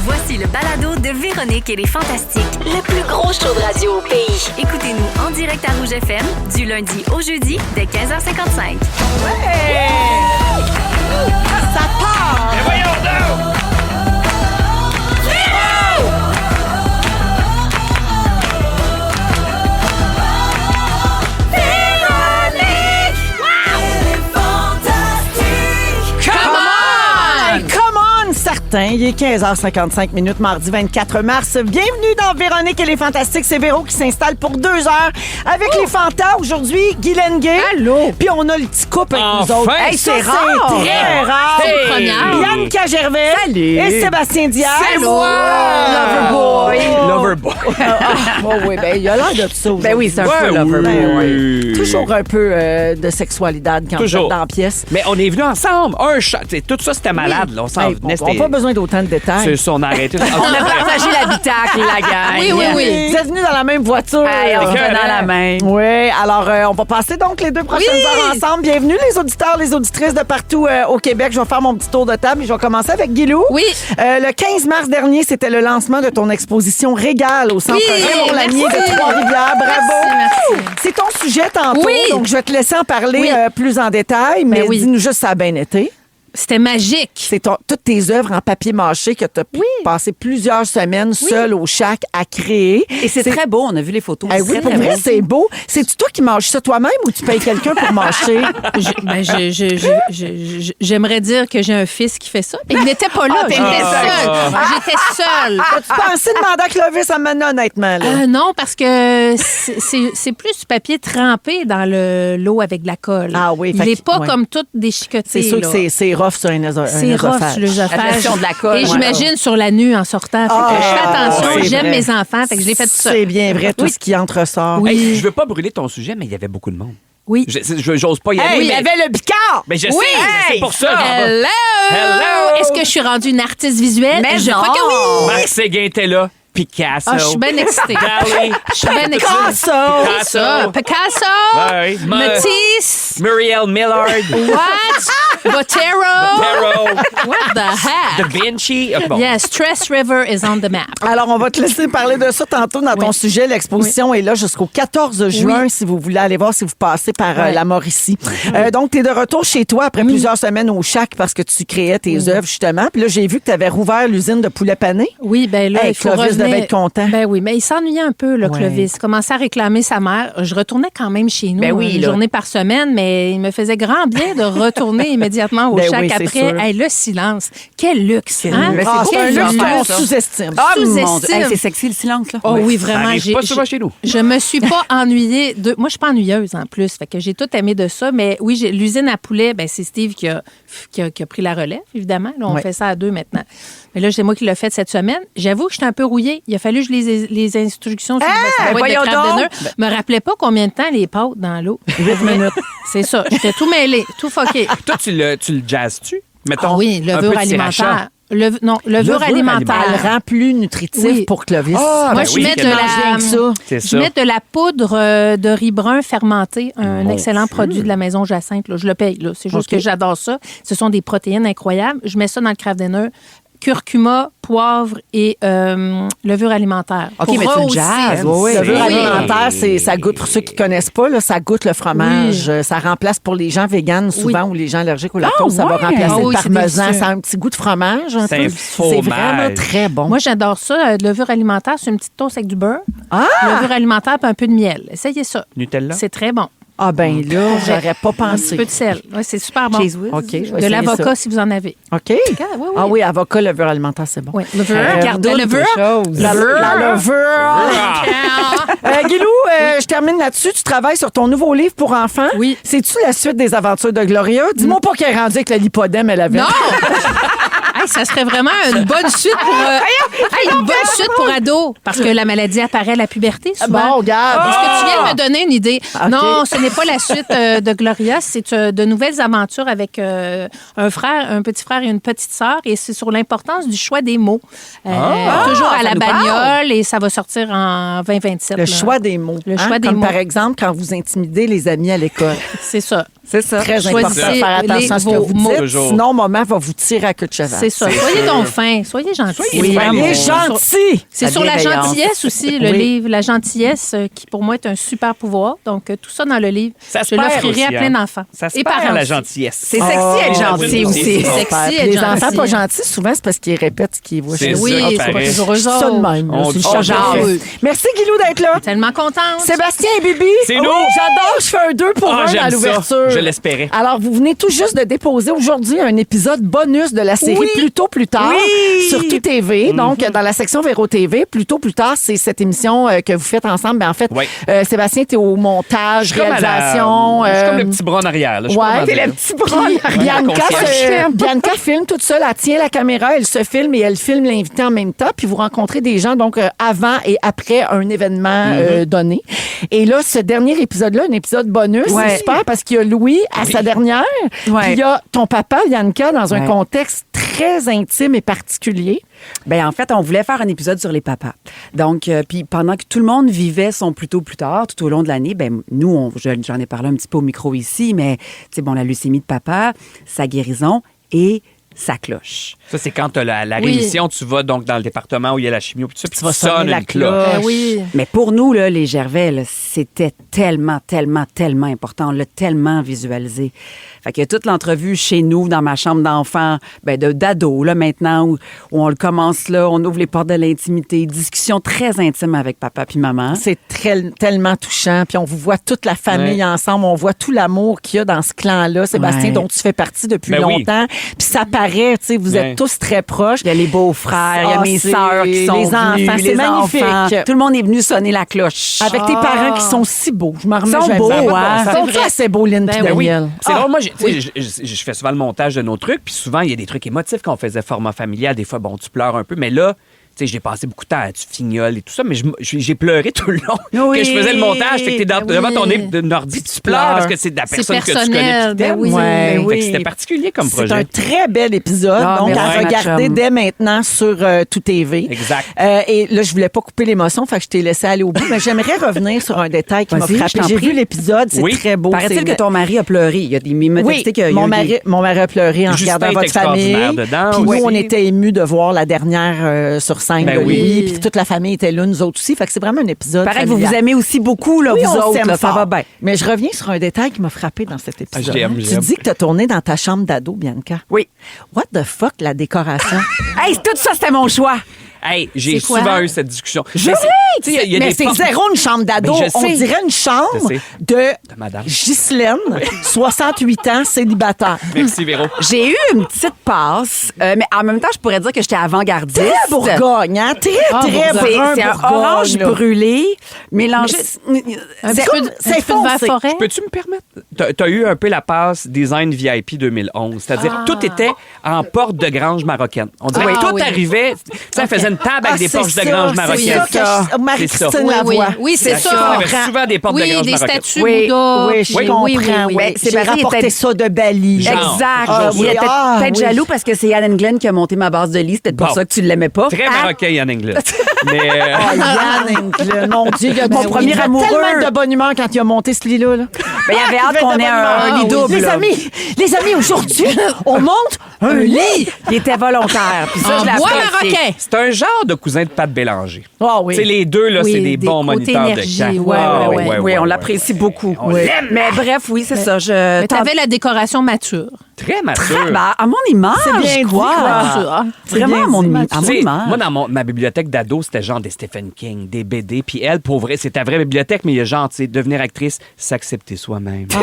Voici le balado de Véronique et les Fantastiques. Le plus gros show de radio au pays. Écoutez-nous en direct à Rouge FM du lundi au jeudi dès 15h55. Ouais! Ça part! Mais voyons donc! Certain, il est 15h55 mardi 24 mars. Bienvenue dans Véronique et les Fantastiques. C'est Véro qui s'installe pour 2 heures avec les Fantas. Aujourd'hui, Guy Lenguet. Allô? Puis on a le petit couple avec nous autres. Hey, ça, c'est rare. C'est très rare. C'est une première. Yann Cagervais. Salut. Et Sébastien Diaz. C'est moi. Loverboy. Loverboy. Oh, oui, ben, il a l'air de ça. Ben oui, c'est un Ouais, peu Loverboy. oui. Toujours un peu de sexualité quand Toujours. vous êtes dans la pièce. Mais on est venus ensemble. Un chat. Tout ça, c'était malade. Là. On s'en Hey, venait. on n'a pas besoin d'autant de détails. C'est ça, on a arrêté. On a partagé l'habitacle, la gang. Oui. Vous êtes venus dans la même voiture. Hey, on était dans la main. Oui, alors on va passer donc les 2 prochaines heures ensemble. Bienvenue les auditeurs, les auditrices de partout au Québec. Je vais faire mon petit tour de table et je vais commencer avec Guilou. Oui. Le 15 mars dernier, c'était le lancement de ton exposition Régale au Centre Raymond Lanier de Trois-Rivières. Bravo. Merci. C'est ton sujet tantôt, Oui. donc je vais te laisser en parler Oui. plus en détail, mais oui. dis-nous juste ça a bien été. C'était magique. C'est toutes tes œuvres en papier mâché que tu as passé plusieurs semaines seule au Shack à créer. Et c'est très beau, on a vu les photos. Eh oui, pour vrai, c'est beau. C'est-tu toi qui mâches ça toi-même ou tu payes quelqu'un pour mâcher? J'aimerais dire que j'ai un fils qui fait ça, mais il n'était pas là. J'étais seule. J'étais seule. Tu pensais demander à Clovis à mener honnêtement, là? Non, parce que c'est plus du papier trempé dans l'eau avec de la colle. Ah oui, il fait n'est que- pas ouais. comme tout déchiqueté. C'est sûr là. que c'est rough sur un C'est rough œsophage. sur l'œsophage. La gestion de la colle, Et ouais. j'imagine sur la nuit en sortant. Fait que je fais attention, c'est j'aime vrai. mes enfants, fait que je l'ai fait tout ça. C'est bien vrai, tout ce qui entre ressort. Oui. Hey, je veux pas brûler ton sujet, mais il y avait beaucoup de monde. Oui. J'ose pas y aller. Hey, il y mais... avait le Bicard! Mais je Oui. sais, c'est pour ça. Hello! Hello! Est-ce que je suis rendue une artiste visuelle? Mais je non. crois que oui! Marc Séguin était là. Picasso. Ah, je suis bien excitée. Dali. Je suis bien excitée. Picasso! Ça, Picasso, Ouais, oui. Matisse, Muriel Millard. what? Botero. Perro. What the Da heck? Vinci. Ah, bon. Yes, Stress River is on the map. Alors, on va te laisser parler de ça tantôt dans ton Oui. sujet. L'exposition est là jusqu'au 14 juin, si vous voulez aller voir, si vous passez par Ouais. la Mauricie. Donc, tu es de retour chez toi après plusieurs semaines au Shack parce que tu créais tes œuvres, justement. Puis là, j'ai vu que tu avais rouvert l'usine de poulet pané. Oui, ben là, Hey, il faut Clovis revenir. devait être content. Ben oui, mais il s'ennuyait un peu, le Ouais. Clovis. Il commençait à réclamer sa mère. Je retournais quand même chez nous Ben oui, une là. journée par semaine, mais il me faisait grand bien de retourner immédiatement au Ben Shack oui, c'est après. sûr. Hey, le silence. Quel luxe, hein? Mais Ah, c'est un quel luxe affaire, qu'on ça. sous-estime. Ah, mon Dieu. Sous-estime. Hey, c'est sexy, le silence, là. Oh oui, Ça vraiment. arrive pas souvent chez nous. Je me suis pas ennuyée. Moi, je suis pas ennuyeuse en plus. Fait que j'ai tout aimé de ça. Mais oui, l'usine à poulet, ben, c'est Steve qui a pris la relève, évidemment. Là, on Ouais. fait ça à 2 maintenant. Mais là, c'est moi qui l'ai fait cette semaine. J'avoue que j'étais un peu rouillée. Il a fallu que je lise les instructions sur la boîte de voyons crabe donc! dinner. Je me rappelais pas combien de temps les pâtes dans l'eau. 8 minutes. C'est ça. J'étais tout mêlé, tout fucké. Toi, tu le jazzes-tu? Mettons, Ah oui, un peu levure de alimentaire. sriracha. Non, levure alimentaire. Elle rend plus nutritif Oui. pour Clovis. Ah, Moi, ben je oui, mets de quel mange bien la... que ça. C'est Je ça. mets de la poudre de riz brun fermenté, un excellent produit de la maison Jacinthe. Là. Je le paye. Là. C'est juste que j'adore ça. Ce sont des protéines incroyables. Je mets ça dans le craft dinner. Curcuma, poivre et levure alimentaire. OK, Pour mais tu le rehausser. jazzes. Oui, C'est- levure Oui. alimentaire, ça goûte, pour ceux qui connaissent pas, là, ça goûte le fromage. Ça remplace pour les gens véganes souvent ou les gens allergiques au lactose, ça va remplacer Ah oui, le c'est parmesan. délicieux. Ça a un petit goût de fromage. Un C'est peu. un C'est vraiment fromage. très bon. Moi, j'adore ça. De levure alimentaire, c'est une petite toast avec du beurre. Ah! Levure alimentaire et un peu de miel. Essayez ça. Nutella? C'est très bon. Ah ben là, j'aurais pas Un petit pensé. peu de sel. Ouais, c'est super bon. Cheese whiz. OK, je vais De essayer l'avocat, ça. si vous en avez. OK? oui, oui. Ah oui, avocat, levure alimentaire, c'est bon. Oui, levure. Ricardo, La levure. La levure. Guilou, je termine là-dessus. Tu travailles sur ton nouveau livre pour enfants. Oui. C'est-tu la suite des aventures de Gloria? Dis-moi pas qu'elle est rendue avec le lipodème, elle avait. Non! Hey, ça serait vraiment une bonne suite pour une bonne suite pour ados parce que la maladie apparaît à la puberté souvent. Bon, regarde. Est-ce que tu viens de me donner une idée? OK. Non, ce n'est pas la suite de Gloria, c'est de nouvelles aventures avec un petit frère et une petite sœur et c'est sur l'importance du choix des mots. Toujours à ça la nous bagnole parle. et ça va sortir en 2027. Le là. choix des mots. Le choix des Comme mots. par exemple, quand vous intimidez les amis à l'école. C'est ça. C'est ça. Très important de Choisissez faire attention à ce que vos vous mots. dites. Toujours. Sinon, maman va vous tirer à queue de cheval. C'est ça. Soyez donc fins, soyez gentils. Soyez fins, Il est les bons. gentil. C'est La sur la bienveillance. gentillesse aussi, le Oui. livre. La gentillesse, qui pour moi est un super pouvoir. Donc, tout ça dans le livre, Ça se je perd l'offrirai aussi, à plein hein. d'enfants. Ça se Et perd, parents la aussi. gentillesse. C'est sexy être gentil oui, aussi. c'est Sexy, être Les enfants gentil. pas gentils, souvent, c'est parce qu'ils répètent ce qu'ils voient C'est chez eux. Oui, ça, c'est pas pareil. toujours eux Ça de autres. même. là, On- c'est le on champ jase. de- Merci, Guilou, d'être là. Tellement contente. Sébastien et Bibi. C'est nous. J'adore, je fais un 2 pour 1 j'aime à l'ouverture. ça. Je l'espérais. Alors, vous venez tout juste de déposer aujourd'hui un épisode bonus de la série Plus tôt, plus tard Oui. sur Tout TV. Mhm. Donc, dans la section Véro TV, Plus tôt, plus tard, c'est cette émission que vous faites ensemble. Ben, en fait, Oui. Sébastien, t'es au montage, Je suis comme à la- réalisation. je suis comme le petit bras en arrière. Là. Je sais pas Ouais, comment t'es dire. le petit bras. Bianca, concierge. Bianca filme toute seule. Elle tient la caméra, elle se filme et elle filme l'invité en même temps. Puis vous rencontrez des gens donc avant et après un événement donné. Et là, ce dernier épisode-là, un épisode bonus, Ouais. c'est super parce qu'il y a Louis à sa dernière. Ouais. Puis il y a ton papa, Bianca, dans un Ouais. contexte très intime et particulier. Ben en fait, on voulait faire un épisode sur les papas. Donc, puis pendant que tout le monde vivait son plus tôt, plus tard, tout au long de l'année, ben nous, j'en ai parlé un petit peu au micro ici, mais tu sais, bon, la leucémie de papa, sa guérison et sa cloche. Ça, c'est quand tu as la Oui. rémission, tu vas donc dans le département où il y a la chimio, puis tu vas sonner sonnes la une cloche. Ben oui. Mais pour nous, là, les Gervais, là, c'était tellement, tellement, tellement important. On l'a tellement visualisé. Fait qu'il y a toute l'entrevue chez nous, dans ma chambre d'enfant, ben d'ado, là, maintenant, où on le commence là, on ouvre les portes de l'intimité, discussion très intime avec papa puis maman. C'est tellement touchant. Puis on vous voit toute la famille ensemble. On voit tout l'amour qu'il y a dans ce clan-là, Sébastien, Ouais. dont tu fais partie depuis Ben oui. longtemps. Puis ça paraît, tu sais, vous Ouais. êtes tous très proches. Il y a les beaux-frères, il y a Ah, mes c'est sœurs qui sont les venues, enfants, c'est les magnifique. enfants. Tout le monde est venu sonner la cloche. Avec tes parents qui sont si beaux. Je m'en remets Ils sont jamais. beaux, Ça a pas de hein? bon sens. C'est Sont-tu vrai. assez beaux, Lynn Ben puis oui. Daniel? C'est drôle, moi, je fais souvent le montage de nos trucs, puis souvent, il y a des trucs émotifs quand on faisait format familial. Des fois, bon, tu pleures un peu, mais là, tu sais, j'ai passé beaucoup de temps à tu fignoles et tout ça, mais j'ai pleuré tout le long Oui. que je faisais le montage. Fait que t'es Ben devant ton oui. ordi, tu pleures. pleures parce que c'est de la C'est personne que tu connais. personnel, qui ben t'aime. oui. Ouais, Fait que oui. c'était particulier comme C'est un projet. très bel épisode, Ah, donc merci, à ma regarder chum. dès maintenant sur Tout TV. Exact. Et là, je voulais pas couper l'émotion, fait que je t'ai laissé aller au bout, mais j'aimerais revenir sur un détail qui m'a Vas-y, je frappé. t'en J'ai prie. vu l'épisode, c'est Oui. très beau. Paraît-il c'est- que ton mari a pleuré. Il m'a Oui, dit qu'il y a mon eu mari a pleuré en Justin regardant est votre famille. extraordinaire dedans Puis nous, aussi. on était émus de voir la dernière sur scène Ben de oui. lui. Puis toute la famille était là, nous autres aussi. Fait que c'est vraiment un épisode Paraît que vous familial. vous aimez aussi beaucoup, là, Oui, vous on autres. s'aime Là, ça fort. va bien. Mais je reviens sur un détail qui m'a frappé dans cet épisode. j'aime, Tu j'aime. dis que tu as tourné dans ta chambre d'ado, Bianca. Oui. What the fuck, la décoration? Hey, tout ça, c'était mon choix. Hey, j'ai C'est quoi? souvent eu cette discussion. Je Mais c'est- tu sais, il y a mais des c'est portes- zéro une chambre d'ado. Ben, je On sais. dirait une chambre Je sais. de madame. Ghislaine, 68 ans, célibataire. Merci, Véro. J'ai eu une petite passe, mais en même temps, je pourrais dire que j'étais avant-gardiste. Très Bourgogne, hein? Très, très brun C'est un Bourgogne, orange là. brûlé, mélangé. Un C'est- petit peu de c'est vert foncé. forêt. Peux-tu me permettre? T'as eu un peu la passe Design VIP 2011. C'est-à-dire, tout était en porte de grange marocaine. On dirait que Ah, tout oui. arrivait. Tu sais, elle faisait une table avec des c'est portes de ça, grange c'est marocaine. ça que C'est ça. Marie-Christine Oui, Lavoie. oui, c'est Ça, ça. il y avait souvent des portes de Oui, grange des marocaines. statues Oui, Bouddha. Oui, puis- je comprends. Oui, Ouais, c'est j'ai parce qu'il rapporté était- ça de Bali. Genre. Exact. Ah, il oui. était Ah, peut-être oui. jaloux parce que c'est Yann Englen qui a monté ma base de lit. C'est peut-être pour Bon. ça que tu ne l'aimais pas. Très Ah, marocain, Yann Englund. Mais Ah, Yann Englund, mon Dieu, il y a Mon il premier devait amoureux. tellement de bonne humeur quand il a monté ce lit-là. Là. ben, il avait hâte qu'on ait un lit double. Les là. amis, aujourd'hui, on monte un lit. Il était volontaire. Puis ça, En je l'ai bois apprécié. marocain. c'est un genre de cousin de Pat Bélanger. Ah oui. Tu sais, les deux, là, Oui, c'est des des bons côtés moniteurs énergie, de camp. ouais, Ah, ouais, ouais. Oui, on ouais. l'apprécie beaucoup. On Oui. l'aime. Mais bref, oui, c'est ça. Mais t'avais la décoration mature. Très mature. Ben, à mon image, C'est bien dit, quoi. Mature, hein? Vraiment à mon, bien dit, à mon Tu sais, image. moi, dans ma bibliothèque d'ado, c'était genre des Stephen King, des BD. Puis elle, pour vrai, c'est ta vraie bibliothèque, mais il y a genre, tu sais, devenir actrice, s'accepter soi-même. Ça,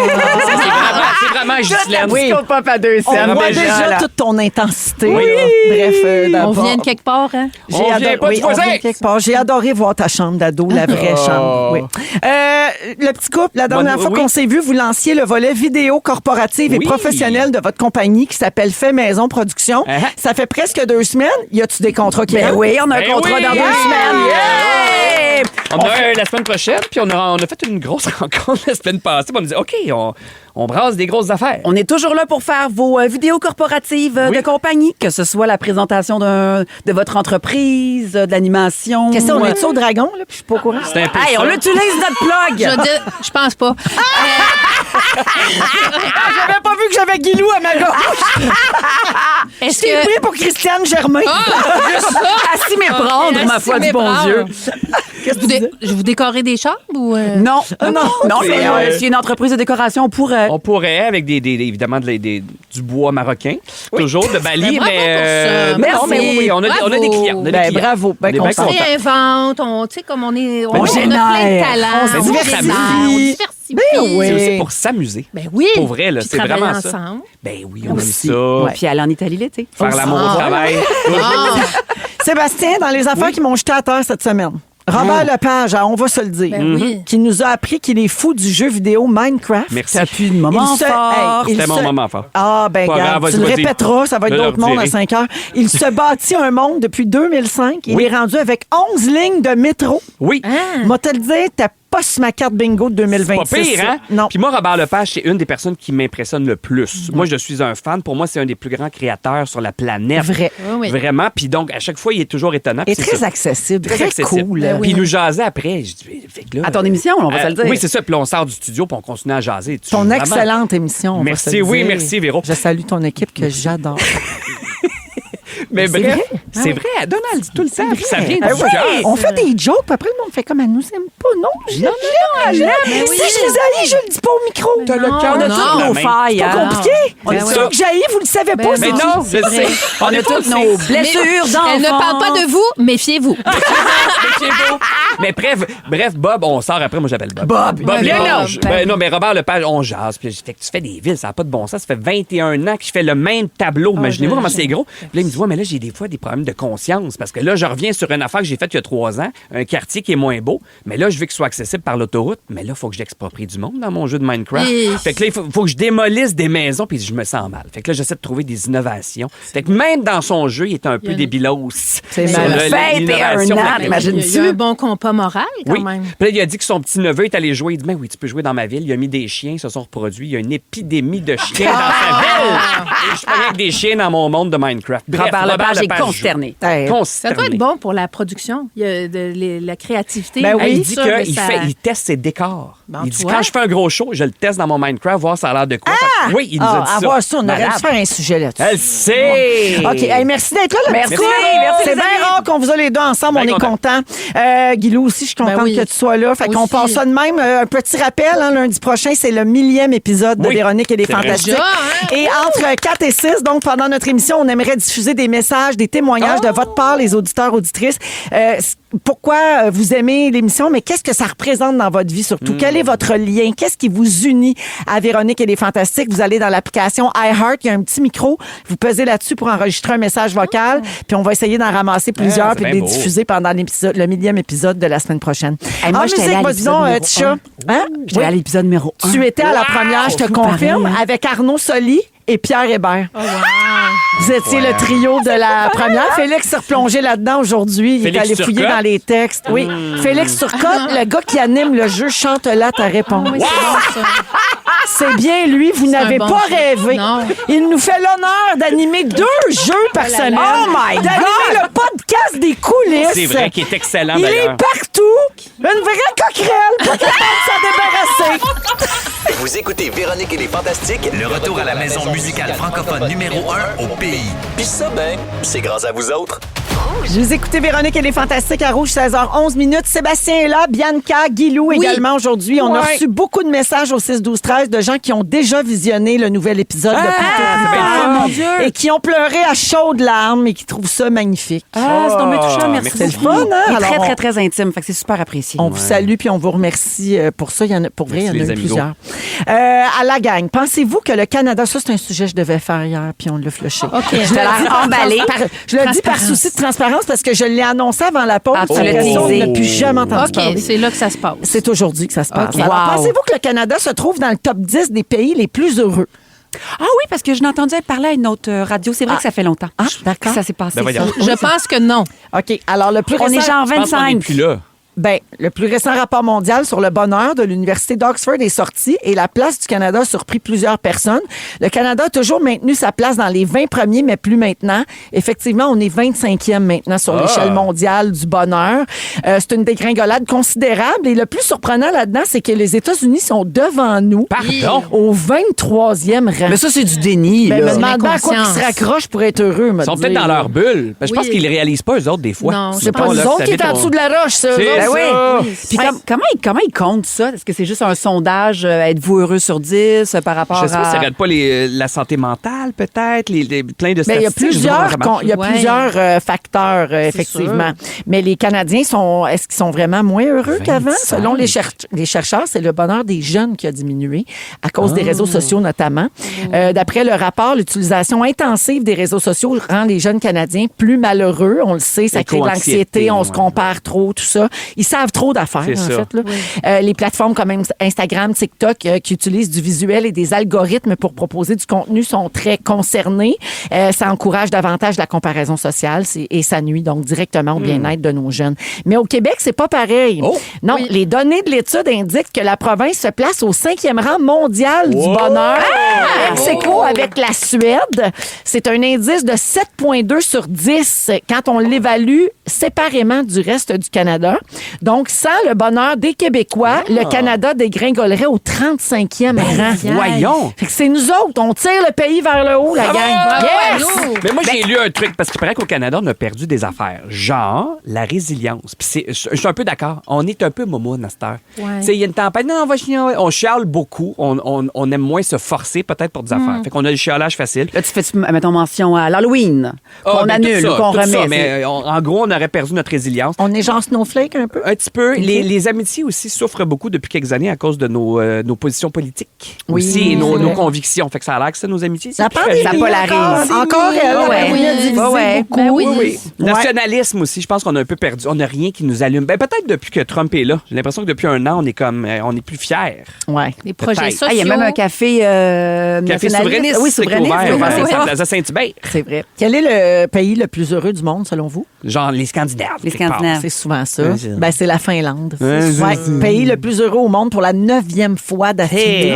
c'est vraiment Ghislaine. Oui. Pop à deux On scènes. voit déjà, déjà là. toute ton intensité. Oui. là. Bref, On d'abord. vient de quelque part, hein? J'ai On vient pas du on voisin. vient de quelque part. J'ai adoré voir ta chambre d'ado, la vraie chambre. Oui. Le petit couple, la dernière fois Oui. qu'on s'est vu, vous lanciez le volet vidéo corporative et Oui. professionnelle de votre compagnie qui s'appelle Fait Maison Production. Uh-huh. Ça fait presque 2 semaines. Y a-tu des contrats qui Ben rentrent? oui, on a un Ben contrat oui. dans 2 Yeah. semaines. Yeah! On a la semaine prochaine, puis on a fait une grosse rencontre la semaine passée. Puis on disait, OK, on brasse des grosses affaires. On est toujours là pour faire vos vidéos corporatives de compagnie, que ce soit la présentation de votre entreprise, de l'animation. Qu'est-ce qu'on est au dragon, là? Puis je suis pas au courant. C'est un peu Hey, ça. on utilise notre plug! Je pense pas. J'avais pas vu que j'avais Guilou à ma gauche. Est-ce Je t'ai que... pris pour Christiane Germain. À s'y méprendre, ma foi du bon Dieu. Je vous décorer des chambres ou... Non, non, C'est, mais s'il y a une entreprise de décoration, on pourrait. On pourrait, avec évidemment du bois marocain, toujours de Bali, Ben, mais... bravo pour ça. mais Merci. oui, on a des clients. On a des Ben, clients. bravo. Ben, On est bien content. contents. On réinvente, tu sais, comme on est... On, On a plein génère. de talents. On se diversifie. On diversifie. Ben oui. C'est aussi pour s'amuser. Ben oui. Pour vrai, là, Puis c'est travailler vraiment ça. ensemble. Ben oui, on aime Aussi. ça. Puis aller en Italie l'été. Faire l'amour au travail. Sébastien, dans les affaires qui m'ont jeté à terre cette semaine, Robert Lepage, on va se le dire, Ben oui. qui nous a appris qu'il est fou du jeu vidéo Minecraft. Merci. Ça pue de moment Il se- fort. hey, il C'était mon se- moment fort. Ah, ben, Pas regarde, grave, tu le vas-y. répéteras, ça va être Je d'autres leur mondes à dirai. 5 heures. Il se bâtit un monde depuis 2005. Il Oui. est rendu avec 11 lignes de métro. Oui. Moi, te le dire, t'as pas sur ma carte bingo de 2026. Pas pire, hein? Non. Puis moi, Robert Lepage, c'est une des personnes qui m'impressionne le plus. Moi, je suis un fan. Pour moi, c'est un des plus grands créateurs sur la planète. Vrai. Oui, oui. Vraiment. Puis donc, à chaque fois, il est toujours étonnant. Et Puis c'est très ça. accessible, Très très accessible. cool. Ben oui. Puis il nous jasait après. Je dis, fait que là, À ton émission, on va se le dire. Oui, c'est ça. Puis là, on sort du studio puis on continue à jaser. Tu Ton vraiment- excellente émission. on va Merci, se le oui, dire. merci, Véro. Je salue ton équipe que j'adore. Mais C'est bref, vrai. c'est vrai. Donald dit tout le temps. Puis ça vient Ah du oui, cœur. on fait des jokes, puis après le monde fait comme elle nous aime pas. Non, je l'aime, je l'aime. mais Si oui. je les haïs, je le dis pas au micro. T'as le Non, cœur On a non. toutes la nos main. failles. C'est pas hein. compliqué. Ben Ceux oui. que j'haïs, vous le savez pas. Ben c'est Mais tout. non, je c'est vrai. sais. On a toutes nos blessures d'enfants. Elle ne parle pas de vous, méfiez-vous. Mais bref, Bob, on sort après. Moi, j'appelle Bob. Bob, l'éponge. Bob. Ben non, mais Robert Lepage, on jase. Puis fait que tu fais des villes, ça n'a pas de bon sens. Ça fait 21 ans que je fais le même tableau. Imaginez-vous comment c'est gros. Puis là, il me dit, ouais, mais là, j'ai des fois des problèmes de conscience. Parce que là, je reviens sur une affaire que j'ai faite il y a 3 ans, un quartier qui est moins beau. Mais là, je veux qu'il soit accessible par l'autoroute. Mais là, il faut que j'exproprie du monde dans mon jeu de Minecraft. Et- Fait que là, il faut que je démolisse des maisons. Puis je me sens mal. Fait que là, j'essaie de trouver des innovations. Fait que même dans son jeu, il est un peu débilos. C'est sur mal. le- 21 l'innovation. ans, Il y imagine-tu? a un bon compas moral, quand Oui. même. Puis là, il a dit que son petit-neveu est allé jouer. Il dit, mais oui, tu peux jouer dans ma ville. Il a mis des chiens, ils se sont reproduits. Il y a une épidémie de chiens dans sa ville. Et je suis pas avec des chiens dans mon monde de Minecraft. Bref, Robert Lepage est joue. consterné. Hey, Ça doit être bon pour la production, il y a la créativité. Ben oui. Il tout dit ça, mais qu'il ça- il teste ses décors. Bon, il tu dit, vois. quand je fais un gros show, je le teste dans mon Minecraft, voir ça a l'air de quoi. Oui, il nous a Ah, dit ça. avoir ça, on aurait dû Malade. faire un sujet là-dessus. Elle sait! OK. Hey, merci d'être là. le Merci. petit coup. Merci, C'est les bien amis. rare qu'on vous a les deux ensemble. Bien on est content. content. Guilou aussi, je suis contente Ben oui. que tu sois là. Fait qu'on Aussi. passe ça de même. Un petit rappel, hein, lundi prochain, c'est le 1000e épisode de Oui, Véronique et les c'est vrai. Fantastiques. Déjà, hein? Et entre 4 et 6, donc pendant notre émission, on aimerait diffuser des messages, des témoignages de votre part, les auditeurs, auditrices. Pourquoi vous aimez l'émission, mais qu'est-ce que ça représente dans votre vie surtout? Quel est votre lien? Qu'est-ce qui vous unit à Véronique et les Fantastiques? Vous allez dans l'application iHeart, il y a un petit micro. Vous pesez là-dessus pour enregistrer un message vocal, puis on va essayer d'en ramasser plusieurs c'est puis de bien les beau. diffuser pendant l'épisode, le 1000e épisode de la semaine prochaine. Hey, moi, En j'étais musique, allée à vas-y l'épisode donc, numéro Tcha. Hein? J'étais Oui. à l'épisode numéro 1. Tu étais à la première, je te Fou confirme, pareil, hein. avec Arnaud Soli et Pierre Hébert. Oh, wow. Vous étiez le trio de la première. Félix s'est replongé là-dedans aujourd'hui. Il est Félix allé fouiller Turcotte. dans les textes. Oui. Félix Turcotte, le gars qui anime le jeu Chante là ta réponse. Oui, c'est bon, ça. C'est bien lui, vous n'avez un bon pas jeu. rêvé. Non. Il nous fait l'honneur d'animer 2 jeux par semaine. Oh my God! D'animer le podcast des coulisses. C'est vrai qu'il est excellent, Il est d'ailleurs. partout. Une vraie coquerelle. Pas capable de s'en débarrasser. Vous écoutez Véronique et les Fantastiques, Le retour à la maison musicale francophone numéro 1 au pays. puis ça, ben, c'est grâce à vous autres. Vous écoutez Véronique et les Fantastiques à Rouge, 16h11 minutes. Sébastien est là, Bianca, Guilou également aujourd'hui. On a Ouais. reçu beaucoup de messages au 6-12-13 de gens qui ont déjà visionné le nouvel épisode de Plus tôt, plus c'est bien tard le fun. Mon Dieu. et qui ont pleuré à chaudes larmes et qui trouvent ça magnifique. Ah, c'est tombé touchant, merci. merci. C'est le fun, hein? Et Alors, très, on- très, très intime. Fait que c'est super apprécié. On vous salue puis on vous remercie pour ça. Il y en a, pour vrai, Merci, il y en a les eu amigos. plusieurs. À la gang, pensez-vous que le Canada, ça c'est un sujet que je devais faire hier puis on l'a flushé. OK. Je le dis l'air par emballé. je le dis par Transparence. souci de transparence parce que je l'ai annoncé avant la pause. Ah, tu J'ai l'as l'impression teasé. de ne plus jamais entendu OK, parler. c'est là que ça se passe. C'est aujourd'hui que ça se passe. OK. Alors, Wow. pensez-vous que le Canada se trouve dans le top 10 des pays les plus heureux? Ah oui, parce que je n'entendais parler à une autre radio. C'est vrai que ça fait longtemps. Ah, d'accord. Que ça s'est passé. Ben voyons. ça. Je pense que non. OK. Alors, le plus On est récent- genre Je pense qu'on n'est 25. plus là. Ben, le plus récent rapport mondial sur le bonheur de l'Université d'Oxford est sorti et la place du Canada a surpris plusieurs personnes. Le Canada a toujours maintenu sa place dans les 20 premiers, mais plus maintenant. Effectivement, on est 25e maintenant sur l'échelle mondiale du bonheur. C'est une dégringolade considérable et le plus surprenant là-dedans, c'est que les États-Unis sont devant nous. Pardon? Au 23e rang. Mais ça, c'est du déni. Ben, là. me demandant à quoi ils L'inconscience. se raccrochent pour être heureux. Ils sont peut-être dans leur bulle. Ben, je pense Oui. qu'ils ne réalisent pas, eux autres, des fois. Non, C'est pas nous autres qui est en dessous de la roche, ça. eux C'est autres. Ben oui. Oui. Puis comment ils comptent ça? Est-ce que c'est juste un sondage, êtes-vous heureux sur 10 par rapport Je sais pas, ça à... regarde pas la santé mentale, peut-être, plein de Ben, il y a statistiques. je sais pas comment ça marche. Ouais. plusieurs facteurs, effectivement. Mais les Canadiens, est-ce qu'ils sont vraiment moins heureux qu'avant? 25. Selon les chercheurs, c'est le bonheur des jeunes qui a diminué à cause des réseaux sociaux notamment. D'après le rapport, l'utilisation intensive des réseaux sociaux rend les jeunes Canadiens plus malheureux. On le sait, ça crée de l'anxiété, on se compare trop, tout ça. Ils savent trop d'affaires, C'est en ça. fait. Là. Les plateformes comme Instagram, TikTok, qui utilisent du visuel et des algorithmes pour proposer du contenu sont très concernés. Ça encourage davantage la comparaison sociale et ça nuit donc directement au bien-être de nos jeunes. Mais au Québec, c'est pas pareil. Oh. Non, les données de l'étude indiquent que la province se place au 5e rang mondial du bonheur. Ex-aequo avec la Suède. C'est un indice de 7,2 sur 10 quand on l'évalue séparément du reste du Canada. Donc, sans le bonheur des Québécois, le Canada dégringolerait au 35e rang. Voyons! Fait que c'est nous autres, on tire le pays vers le haut, la gang. Yes! Mais moi, j'ai lu un truc, parce qu'il paraît qu'au Canada, on a perdu des affaires. Genre, la résilience. Puis je suis un peu d'accord. On est un peu momoune à cette heure. Ouais. Tu sais, il y a une tempête. Non, on va chialer. On chiale beaucoup. On aime moins se forcer, peut-être, pour des affaires. Fait qu'on a le chialage facile. Là, tu fais, mettons, mention à l'Halloween, qu'on Ah, ben, annule tout ça, ou qu'on tout ça, remet. mais en gros, on aurait perdu notre résilience. On est genre snowflake un peu. Un petit peu. Les amitiés aussi souffrent beaucoup depuis quelques années à cause de nos positions politiques. Oui, aussi, et c'est nos vrai. convictions. Fait que ça a l'air que ça, nos amitiés. c'est La très- pandémie, ça polarise. Encore elle. Ouais. On a divisé Ouais. beaucoup. Ben oui. Oui. Ouais. Nationalisme aussi, je pense qu'on a un peu perdu. On n'a rien qui nous allume. Ben, peut-être depuis que Trump est là. J'ai l'impression que depuis un an, on est comme, on est plus fiers. Ouais. Les projets Peut-être. sociaux. Ah, il y a même un café, Café nationaliste. souverainiste. Oui, c'est souverainiste. ouvert, oui, ouvert oui, à oui. Plaza Saint-Hubert. C'est vrai. Quel est le pays le plus heureux du monde, selon vous? Genre les Scandinaves. Les quelque part. Scandinaves. C'est souvent ça. Ouais, c'est- Ben, c'est la Finlande. Ouais, c'est- Pays le plus heureux au monde pour la 9e fois d'affilée. Hey.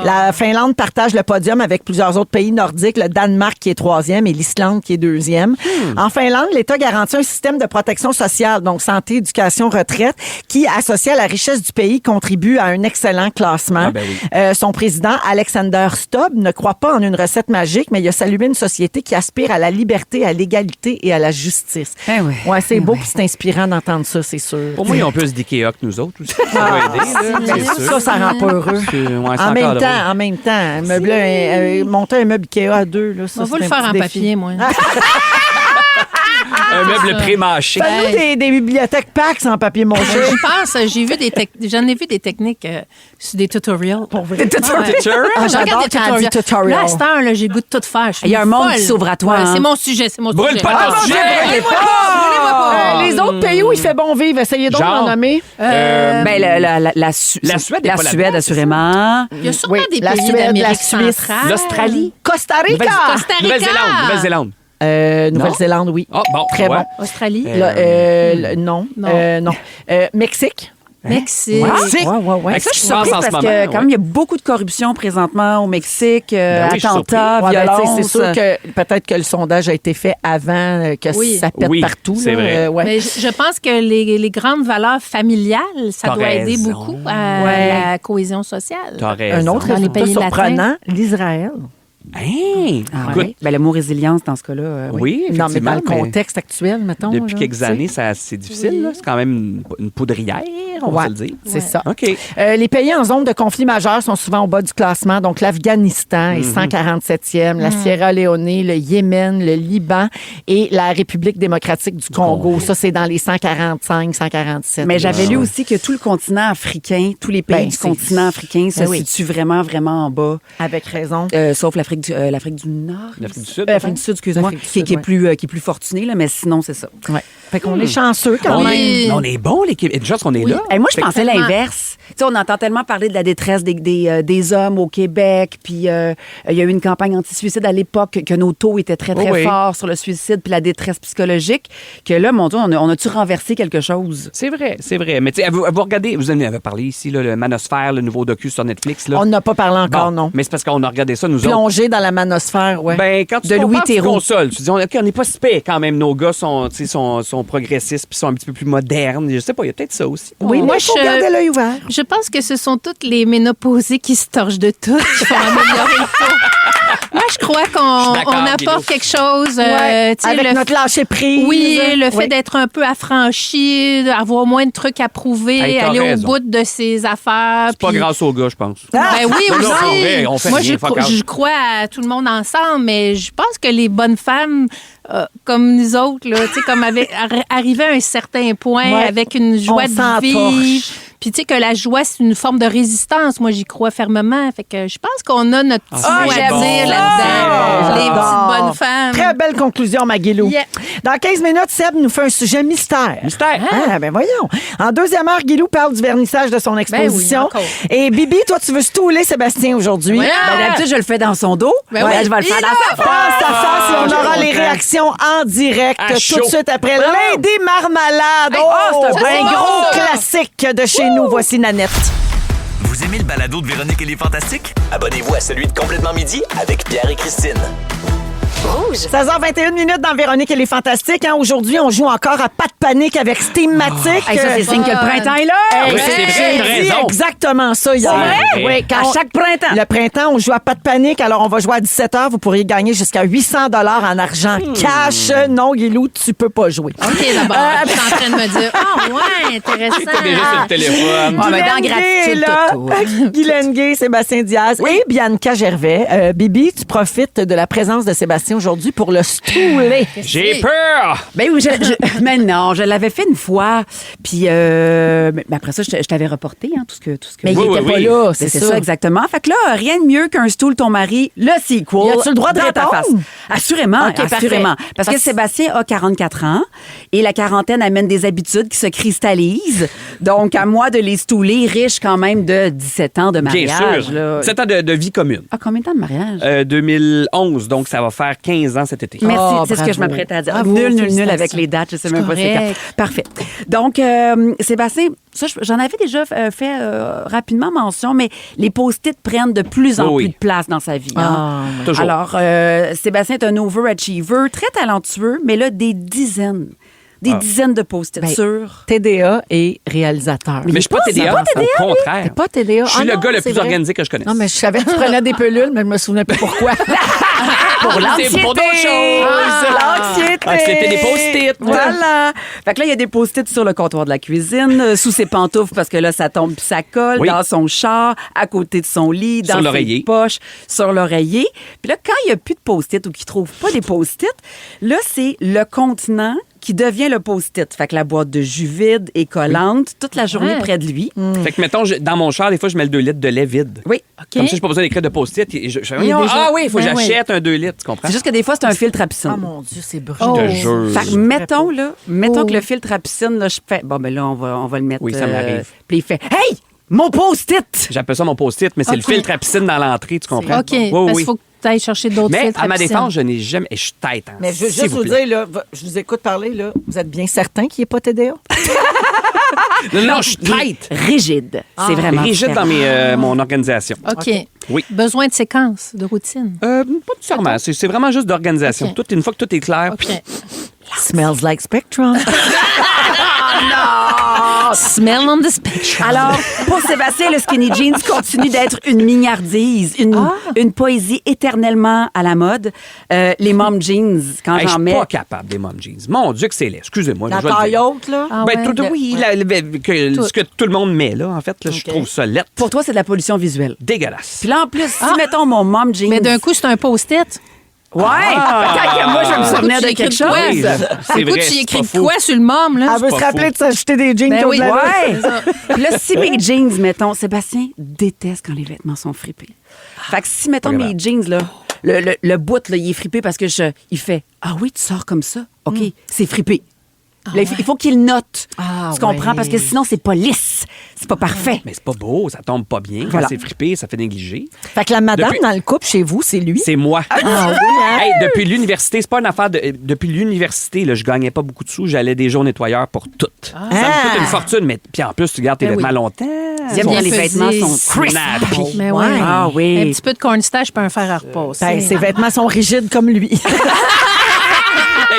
La Finlande partage le podium avec plusieurs autres pays nordiques, le Danemark qui est 3e et l'Islande qui est 2e. En Finlande, l'État garantit un système de protection sociale, donc santé, éducation, retraite, qui, associé à la richesse du pays, contribue à un excellent classement. Ah ben oui. Son président, Alexander Stubb, ne croit pas en une recette magique, mais il a salué une société qui aspire à la liberté, à l'égalité et à la justice. Eh oui. Ouais, c'est Eh beau oui. puis c'est inspirant d'entendre ça, c'est sûr. Pour moi, ils ont plus d'IKEA que nous autres aussi. Ça va aider, là, Mais c'est sûr. ça rend pas heureux. Ouais, c'est En même, encore drôle. en même temps, monter un meuble Ikea à deux, là, ça, On va c'est le un faire petit en défi. papier, moi. Un meuble pré-mâché. Fais-nous des bibliothèques PAX en papier monté. Je pense, j'en ai vu des techniques sur des tutorials. Des tutorials? Ah, Je regarde j'adore des quand tu dis tutorial. Là, à cette heure, là, j'ai le goût de tout faire. Je suis Il y a un monde folle. qui s'ouvre à toi, Ouais, hein. C'est mon sujet, c'est mon Brûle sujet. pas ton sujet! Les autres pays où il fait bon vivre, essayez donc Genre? d'en nommer. Ben, la Suède, La Suède est pas Suède, là-dedans, assurément. Il y a sûrement Oui, des la pays Suède, la d'Amérique Suisse, centrale. L'Australie. Costa Rica! Costa Rica. Nouvelle-Zélande. Nouvelle-Zélande, oui. Ah, bon, Très ouais. bon. Australie. Non. Non. Mexique. Mexique. Mexique? Ouais. Ça, je suis Surprise en ce parce moment. que quand même, il y a beaucoup de corruption présentement au Mexique, Ben oui, je suis attentats, Ouais, ben, tu sais, violence. c'est sûr que peut-être que le sondage a été fait avant que Oui. ça pète Oui, partout. c'est là. vrai. Ouais. Mais je pense que les grandes valeurs familiales, ça T'as doit aider raison. beaucoup à Ouais. la cohésion sociale. T'as raison. Un autre Dans les résultat pays surprenant, l'Israël. Hein? Ah, Écoute, ouais. Ben, le mot résilience, dans ce cas-là, oui, Non, mais dans le effectivement, contexte actuel, mettons. Depuis là, quelques tu sais. années, c'est difficile. là. C'est quand même une poudrière, on va Ouais, se le dire. c'est ça. OK. Les pays en zone de conflit majeur sont souvent au bas du classement. Donc, l'Afghanistan est 147e, la Sierra Leone, le Yémen, le Liban et la République démocratique du Congo. Ça, c'est dans les 145, 147. Mais j'avais lu aussi que tout le continent africain, tous les pays Ben, du c'est- continent africain se Ben oui. situent vraiment, vraiment en bas. Avec raison. Sauf l'Afrique du Nord. L'Afrique du Sud. L'Afrique du Sud, excuse-moi, L'Afrique du qui Sud, est plus fortunée, là, mais sinon, c'est ça. Ouais. Fait qu'on est chanceux quand On même. est, on est bon, l'équipe. Une chance qu'on est là. Hey, moi, je Fait que- pensais l'inverse. Tu sais, on entend tellement parler de la détresse des hommes au Québec, puis il y a eu une campagne anti-suicide à l'époque, que nos taux étaient très, très Oh oui. forts sur le suicide puis la détresse psychologique, que là, mon Dieu, on a-tu renversé quelque chose? C'est vrai, c'est vrai. Mais tu sais, vous regardez, vous en avez parlé ici, là, le Manosphère, le nouveau docu sur Netflix. Là. On n'a pas parlé encore, non. Mais c'est parce qu'on a regardé ça, nous autres. Plongé dans la manosphère, ouais. Ben, quand tu De Louis compares, tu Thérault. consoles. Tu dis, OK, on n'est pas si pire quand même. Nos gars sont progressistes puis sont un petit peu plus modernes. Je sais pas, il y a peut-être ça aussi. oui, moi, mais il faut je- garder l'œil ouvert. Je pense que ce sont toutes les ménopausées qui se torchent de tout, qui font améliorer le taux. Moi, je crois Je suis qu'on d'accord, on apporte Guido. quelque chose. Ouais, avec notre lâcher prise. Oui, le fait Oui. d'être un peu affranchi, d'avoir moins de trucs à prouver, Hey, t'as aller raison. au bout de ses affaires. C'est pas puis- grâce aux gars, je pense. Ben oui, Non, non, aussi. c'est vrai, on fait Moi, rien, fuck out. je crois à tout le monde ensemble, mais je pense que les bonnes femmes, comme nous autres, là, tu sais, comme arriver à un certain point Ouais. avec une joie On de vie. s'entorche. Puis tu sais que la joie, c'est une forme de résistance. Moi, j'y crois fermement. Fait que je pense qu'on a notre petit Ah, mot c'est à bon. dire C'est là-dedans. bon. Les J'adore. petites bonnes femmes. Très belle conclusion, Maguilou. Yeah. Dans 15 minutes, Seb nous fait un sujet mystère. Mystère. Ah, ben voyons. En deuxième heure, Guilou parle du vernissage de son exposition. encore. Et Bibi, toi, tu veux stouler Sébastien aujourd'hui. Ouais. Ben, d'habitude, je le fais dans son dos. Ben Ouais, oui. je vais le faire Et dans là, sa face. Face à face, et on j'ai aura les content. réactions en direct À tout de chaud. suite après Lady Marmalade. Oh, c'est un un bon gros ça. classique de chez nous. Voici Nanette. Vous aimez le balado de Véronique et les Fantastiques? Abonnez-vous à celui de Complètement Midi avec Pierre et Christine. Rouge. 16h21 minutes dans Véronique et les Fantastiques. Hein. Aujourd'hui, on joue encore à Pas de panique avec Steamatic. Hey, ça, c'est signe que le printemps est là. Hey, Oui, c'est vrai, j'ai t'as dit raison. exactement ça hier. vrai? Oui, quand À chaque printemps. Le printemps, on joue à Pas de panique. Alors, on va jouer à 17h. Vous pourriez gagner jusqu'à 800 $ en argent cash. Non, Guilou, tu peux pas jouer. OK, d'abord. Je suis en train de me dire, ah ouais, intéressant. T'es déjà sur le téléphone. Ouais, mais dans Guylaine Gay gratitude, est là. Toto. Guylaine Gay, Sébastien Diaz et Bianca Gervais. Bibi, tu profites de la présence de Sébastien aujourd'hui pour le stouler. J'ai peur! Ben oui, mais non, je l'avais fait une fois. Puis mais après ça, je t'avais reporté tout ce que. Mais Oui, il oui, était pas oui. là, Ben, c'est c'est ça. ça, exactement. Fait que là, rien de mieux qu'un stool ton mari, le sequel. Y a-tu le droit de dans ta répondre? face. Assurément, OK, parfait. assurément. Parce que Sébastien a 44 ans et la quarantaine amène des habitudes qui se cristallisent. Donc, à moi de les stouler, riche quand même de 17 ans de Bien mariage. sûr. Là. 7 ans de vie commune. Ah, combien de temps de mariage? 2011, donc ça va faire 15 ans cet été. Merci, Oh, c'est ce que bravo. je m'apprêtais à dire. Bravo, Nul avec félicitations. les dates, je sais même pas c'est correct. quand. Parfait. Donc, Sébastien, ça, j'en avais déjà fait rapidement mention, mais les post-it prennent de plus en Oui, plus oui. de place dans sa vie. hein. Toujours. Alors, Sébastien est un overachiever, très talentueux, mais là, des dizaines de post-it sur... TDA et réalisateur. Mais je suis pas TDA, au contraire. T'es pas TDA? Je suis Ah le non, gars le c'est plus vrai. organisé que je connaisse. Non, mais je savais que tu prenais des pelules, mais je me souvenais plus pourquoi. Pour C'est pour d'autres choses. L'anxiété. Ah, c'était des post-it. Voilà. Fait que là, il y a des post-it sur le comptoir de la cuisine, sous ses pantoufles parce que là, ça tombe puis ça colle, Oui. dans son char, à côté de son lit, Sur dans l'oreiller. ses poches, sur l'oreiller. Puis là, quand il n'y a plus de post-it ou qu'il trouve pas des post-it, là, c'est le contenant qui devient le post-it. Fait que la boîte de jus vide et collante toute la journée Ouais. près de lui. Fait que, mettons, dans mon char, des fois, je mets le 2 litres de lait vide. Oui. Comme ça, j'ai pas besoin d'écrire de post-it. Je fais, Il y a déjà- ah oui, il faut que Ben oui. j'achète un 2 litres, tu comprends? C'est juste que des fois, c'est un filtre à piscine. Oh mon Dieu, c'est brûlant. Oh. Je te jure. Fait que mettons Oh. que le filtre à piscine, là, je fais. Bon, ben là, on va le mettre. Oui, ça m'arrive. Puis il fait Hey! Mon post-it! J'appelle ça mon post-it, mais c'est le Ok. filtre à piscine dans l'entrée, tu comprends? OK, Oui, parce oui. qu'il faut que tu ailles chercher d'autres Mais filtres à ma piscine. défense, je n'ai jamais. Et je suis tête. Hein, Mais je veux s'il juste vous plaît. dire, là, je vous écoute parler, là, vous êtes bien certain qu'il n'est pas TDA? Non, non, je suis tête. Rigide. C'est vraiment. Rigide dans mon organisation. OK. Oui. Besoin de séquences, de routine. Pas nécessairement. C'est vraiment juste d'organisation. OK. Une fois que tout est clair. OK. Smells like Spectrum. Smell on the spectrum. Alors, pour Sébastien, le skinny jeans continue d'être une mignardise, une poésie éternellement à la mode. Les mom jeans, quand Hey, je j'en suis mets. pas capable des mom jeans. Mon Dieu que c'est laid. Excusez-moi. La je vais le taille dire. haute, là. Ah Ben, ouais? oui, ce que tout le monde met, là, en fait, là, je trouve ça laid. Pour toi, c'est de la pollution visuelle. Dégueulasse. Puis là, en plus, si, mettons, mon mom jeans. Mais d'un coup, c'est un post-it. Ouais! Quand moi, je vais me souvenir de J'ai écrit quelque chose. quoi? Oui, c'est Écoute, vrai, j'ai c'est écrit pas de faux. quoi sur le mom, là? Elle veut se pas rappeler fou. de s'acheter des jeans Ben qui ont oui. de la Ouais! Puis là, si mes jeans, mettons, Sébastien déteste quand les vêtements sont fripés. Fait que si, mettons, Pas mes jeans, là, le bout, là, il est fripé parce que il fait Ah oui, tu sors comme ça. OK, c'est fripé. Là, il faut qu'il note. Ah, tu comprends? ouais. Parce que sinon, c'est pas lisse. C'est pas parfait. Mais c'est pas beau, ça tombe pas bien. Voilà. Quand c'est frippé, ça fait négliger. Fait que la madame Depuis- dans le couple chez vous, c'est lui. C'est moi. Ah oui, hein? Hey, depuis l'université, c'est pas une affaire de. Depuis l'université, là, je gagnais pas beaucoup de sous, j'allais des jours nettoyeurs pour tout. Ça me coûte une fortune, mais puis en plus, tu gardes tes Ben oui. vêtements longtemps. J'aime bien quand les pesé. vêtements sont crisp. Snappy. Mais Ouais. ouais. Ah oui. Un petit peu de cornstarch peut un fer à repasser. Ben, ses vêtements sont rigides comme lui.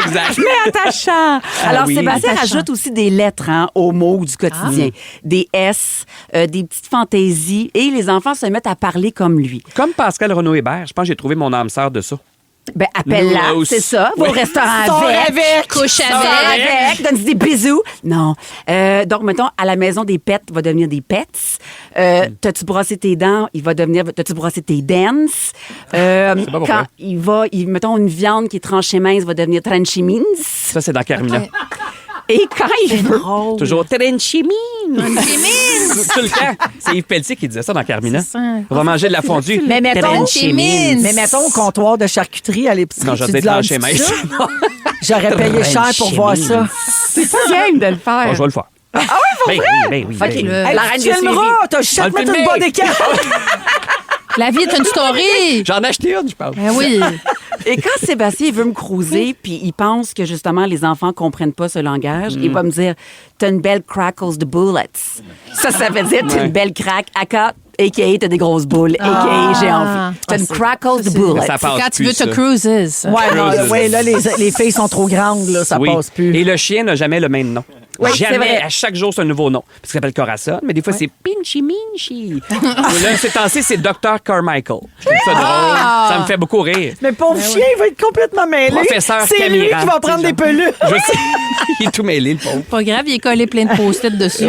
Exact. Attachant. Alors, oui. Sébastien Attachant. rajoute aussi des lettres aux mots du quotidien. Des S, des petites fantaisies. Et les enfants se mettent à parler comme lui. Comme Pascal Renaud-Hébert, je pense que j'ai trouvé mon âme sœur de ça. Ben, appelle-la, Nous aussi. c'est ça. Va au restaurant Sors avec. Couche Sors avec. avec. Donne des bisous. Non. Donc, mettons, à la maison des pets, va devenir des pets. T'as-tu brossé tes dents? Il va devenir, t'as-tu brossé tes dents? pas pourquoi. Quand mettons, une viande qui est tranchée mince va devenir tranchée mince. Ça, c'est dans Carmina. Et quand il veut. Toujours Terenchimine. Tout le temps. C'est Yves Pelletier qui disait ça dans Carmina. C'est ça. On va manger de la fondue. Mais mettons, Terenchimine. mais mettons au comptoir de charcuterie à l'épicerie. Non, je tu vais dis leur trancher dis mince. ça? J'aurais payé cher pour voir ça. C'est pas game de le faire. Bon, je vais le faire. Ah oui, ben oui. OK. ben oui. La Hey, reine tu des filmeras, séries. t'as juste On à le te mettre une filmer. bonne écart. La vie est une story. J'en ai acheté une, je pense. Ben oui. Et quand Sébastien veut me cruiser, puis il pense que justement les enfants comprennent pas ce langage, il va me dire t'as une belle crackles de bullets. Ça veut dire t'as une belle craque, aka t'as des grosses boules, aka j'ai envie. T'as une crackles de bullets. Ça passe Quand tu plus, veux te ça. cruises. Ouais, non, Cruises. ouais, là, les filles sont trop grandes, là, ça Oui. passe plus. Et le chien n'a jamais le même nom. Oui, c'est jamais. vrai. À chaque jour, c'est un nouveau nom. Parce qu'il s'appelle Corazon, mais des fois, c'est Pinchy Minchi. Et là, ces temps-ci, c'est Dr. Carmichael. Je trouve ça drôle. Ça me fait beaucoup rire. Mais pauvre chien, il va être complètement mêlé. Professeur C'est lui Camira, qui va prendre tu sais, des peluches. Je sais. Il est tout mêlé, le pauvre. Pas grave, il est collé plein de post-it dessus.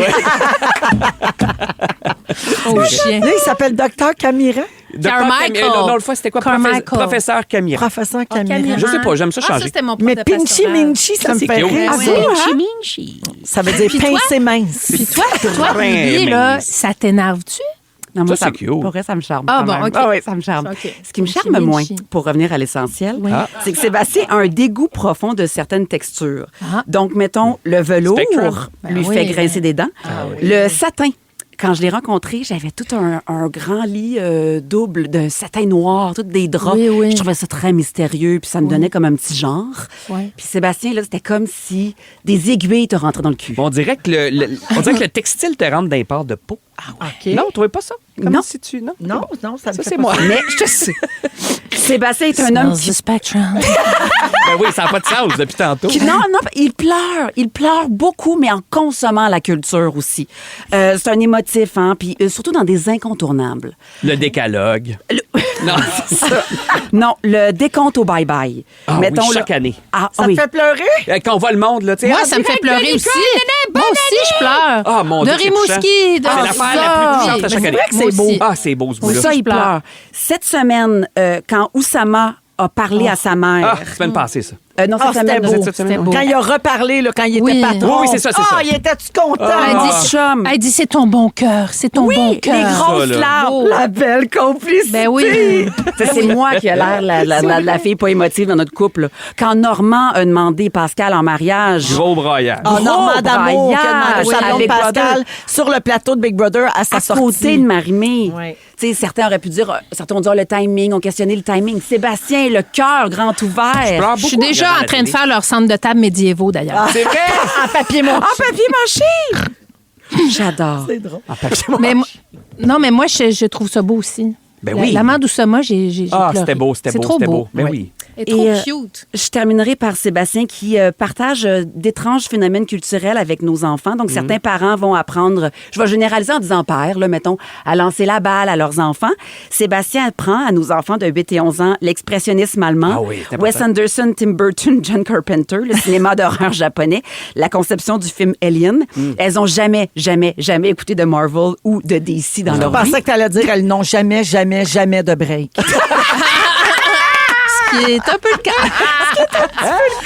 Oh, chien. Là, il s'appelle Dr. Camira, Dr. Carmichael. Camira. Non, l'autre fois, c'était quoi? Carmichael. Professeur Camira. professeur Camira. Camira. Je sais pas, j'aime ça Ah, ça, changer. c'était mon prof Mais de Pinchy pastoral. Minchi, ça me c'est fait cute. rire. Ah ça, oui. hein? Minchi. Ça veut dire Puis toi? pince et mince. Puis toi, Ouais, Olivier, mais- là, ça t'énerve-tu? Non, moi, Ça, c'est cute. pour vrai, ça me charme. Ah, quand bon, même. OK. Ah oui, ça me charme. OK. Ce qui me charme Minchi, moins, Minchi. pour revenir à l'essentiel, Ah. c'est que Sébastien a un dégoût profond de certaines textures. Ah. Donc, mettons, le velours Spectrum. lui Ben oui. fait grincer des dents. Le satin. Quand je l'ai rencontré, j'avais tout un grand lit double de satin noir, tous des draps. Oui, oui. Je trouvais ça très mystérieux, puis ça me donnait comme un petit genre. Oui. Puis Sébastien, là, c'était comme si des aiguilles te rentraient dans le cul. On dirait que le textile te rentre dans les parts de peau. OK. Non, vous trouvez pas ça? Comment Non. si tu non? Non, non, ça me Ça, fait c'est pas moi. Mais je te sais. Sébastien est un homme Smells qui the spectrum. Ben oui, ça n'a pas de sens depuis tantôt. Non, il pleure. Il pleure beaucoup, mais en consommant la culture aussi. C'est un émotif, hein, puis surtout dans des incontournables. Le décalogue. Non, c'est ça. Non, le décompte au bye-bye. Ah oui, chaque année. Ah, Ça oui. te fait pleurer? Quand on voit le monde, là, tu sais. Moi, ah, ça me fait direct pleurer de aussi. l'école, Moi aussi, je pleure. Ah, mon de Dieu, c'est Rimouski. De touchant. C'est l'affaire la plus touchante à chaque année. vrai que c'est beau. Ah, c'est beau, ce Pour bout-là. ça, il je pleure. pleure. Cette semaine, quand Oussama a parlé à sa mère... Ah, semaine passée, ça. non, Ah, cette c'était semaine, beau. cette semaine, C'était beau. Quand il a reparlé, là, quand il était Oui. patron. Oui, oui, c'est ça, c'est Ah, ça. il était-tu content? Elle Ah. dit, Chum. elle dit, c'est ton bon cœur. C'est ton Oui, bon les cœur. grosses Ça, là. larmes. La belle complicité. Ben oui. Ça, c'est moi qui ai l'air la fille pas émotive dans notre couple. là. Quand Normand a demandé Pascal en mariage... Gros braillard. Ah, Normand D'Amour, qui a braillage demandé sa à blonde Big Pascal Brother. sur le plateau de Big Brother à sa à sortie. côté de Marie-Mé. Oui. Tu sais, certains auraient pu dire, certains ont dit le timing, ont questionné le timing. Sébastien, le cœur grand ouvert. Je suis déjà en train de faire leur centre de table médiévaux, d'ailleurs. C'est vrai! En papier mon En papier mâché! J'adore. C'est drôle. Mais moi, je trouve ça beau aussi. Ben oui. L'amande Oussama, j'ai Ah, pleuré. c'était beau, c'était C'est beau, trop c'était beau. beau. Ben oui. Elle est trop Et, cute. Je terminerai par Sébastien qui partage d'étranges phénomènes culturels avec nos enfants. Donc, certains parents vont apprendre, je vais généraliser en disant père, là, mettons, à lancer la balle à leurs enfants. Sébastien apprend à nos enfants de 8 et 11 ans l'expressionnisme allemand, Ah oui, c'est important. Wes Anderson, Tim Burton, John Carpenter, le cinéma d'horreur japonais, la conception du film Alien. Elles ont jamais écouté de Marvel ou de DC dans Je leur vie. pensais que tu allais dire elles n'ont jamais de break. qui est un peu le cas.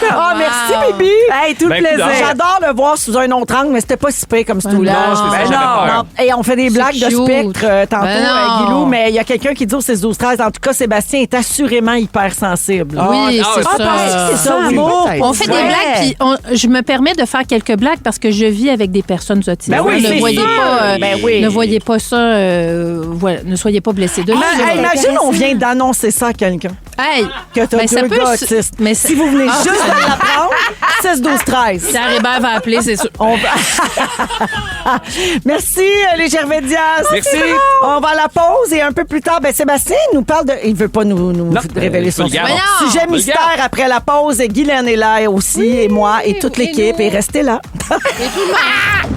Ah, merci, Bibi. Hey, tout le Ben, plaisir. écoute, J'adore le voir sous un autre angle, mais c'était pas si près comme ce tout-là. non, c'est ça, j'avais peur. Et on fait des blagues de cute. spectre tantôt, Ben non. Guilou, mais il y a quelqu'un qui dit au 6-12-13, en tout cas, Sébastien est assurément hypersensible. Oui, ah, c'est ah, ça. c'est ça, oui. Mo. On fait des blagues, puis je me permets de faire quelques blagues parce que je vis avec des personnes autistes. Ben oui, ne c'est voyez sûr. pas, Ben oui. ne voyez pas ça, voilà, ne soyez pas blessés de Hey, imagine, on vient d'annoncer ça à quelqu'un. Hey, Que t'as ben, ça deux peut gars se- autistes. mais Si vous venez Ah. juste de l'apprendre, 6-12-13. Pierre Hébert va appeler, c'est sûr. On va- Merci, les Gervais-Diaz. Merci. On va à la pause et un peu plus tard, Sébastien nous parle de... Il veut pas nous Non, révéler son vulgaire. sujet. Voyons. Sujet mystère après la pause. Guylaine est là aussi, et moi, et toute l'équipe. Et restez là.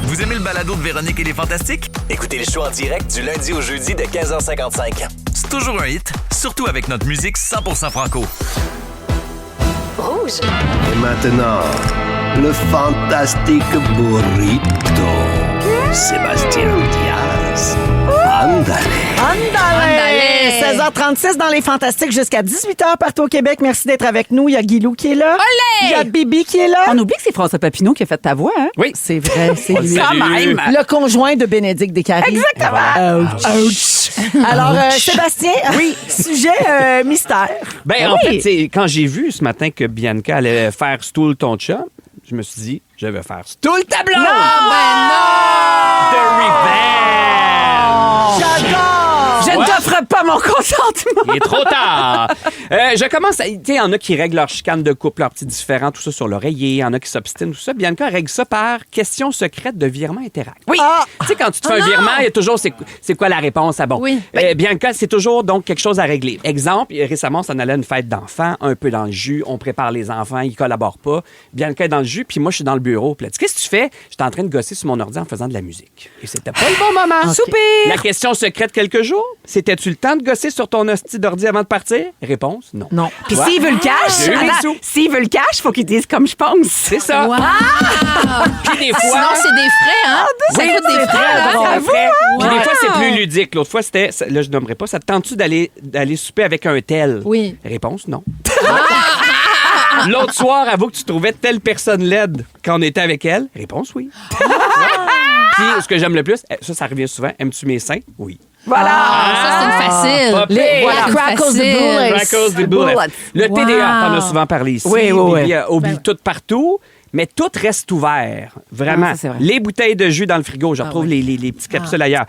Vous aimez le balado de Véronique et les Fantastiques? Écoutez le show en direct du lundi au jeudi de 15h55. C'est toujours un hit, surtout avec notre musique 100% franco. Rouge. Et maintenant, le fantastique burrito. Sébastien Diaz. Ándale. Andale! 16h36 dans les Fantastiques jusqu'à 18h partout au Québec. Merci d'être avec nous. Il y a Guilou qui est là. Il y a Bibi qui est là. On oublie que c'est François Papineau qui a fait ta voix, hein? Oui. C'est vrai, c'est On le lui. salue. Quand même. Le conjoint de Bénédicte Descaries. Exactement. Ouch. Alors, Sébastien, oui, sujet mystère. Ben, en fait, c'est quand j'ai vu ce matin que Bianca allait faire Stool ton chum, je me suis dit, je vais faire Stool ta blonde! The Revenge! J'adore! Je ne t'offre pas mon consentement. Il est trop tard. Je commence à... Tu sais, il y en a qui règlent leur chicane de couple, leurs petits différends, tout ça sur l'oreiller. Il y en a qui s'obstinent, tout ça. Bianca règle ça par question secrète de virement Interact. Oui. Tu sais, quand tu te fais un virement, il y a toujours c'est quoi la réponse à bon. Oui. Bianca, c'est toujours donc quelque chose à régler. Exemple, récemment, on s'en allait à une fête d'enfants, un peu dans le jus. On prépare les enfants, ils collaborent pas. Bianca est dans le jus, puis moi, je suis dans le bureau. Puis elle dit, qu'est-ce que tu fais? J'étais en train de gosser sur mon ordi en faisant de la musique. Et c'était pas le bon moment. Soupir. La question secrète quelques jours, c'était-tu le temps de gosser sur ton hostie d'ordi avant de partir? Réponse, non. Non. Puis Ouais. s'il veut le cash, J'ai eu mes attends, sous. s'il veut le cash, faut qu'il dise comme je pense. C'est ça. Wow. Puis des fois... Sinon, c'est des frais, hein? Ça coûte des frais, là. C'est vrai. Puis des Wow. fois, c'est plus ludique. L'autre fois, c'était... Là, je nommerai pas. Ça te tente-tu d'aller souper avec un tel? Oui. Réponse, non. L'autre soir, avoue que tu trouvais telle personne laide quand on était avec elle? Réponse, oui. Puis, ce que j'aime le plus, ça revient souvent. Aimes-tu mes seins? Oui. Voilà. Ça, c'est une facile. Pas pire. Voilà, une Crackles the facile. bullets. Crackles the bullet. Bullets. Le Wow. TDA, t'en as souvent parlé ici. Oui, oui, Bibi, oui. oublie tout partout. Mais tout reste ouvert. Vraiment. Ah, ça, c'est vrai. Les bouteilles de jus dans le frigo, je retrouve les petites capsules ailleurs.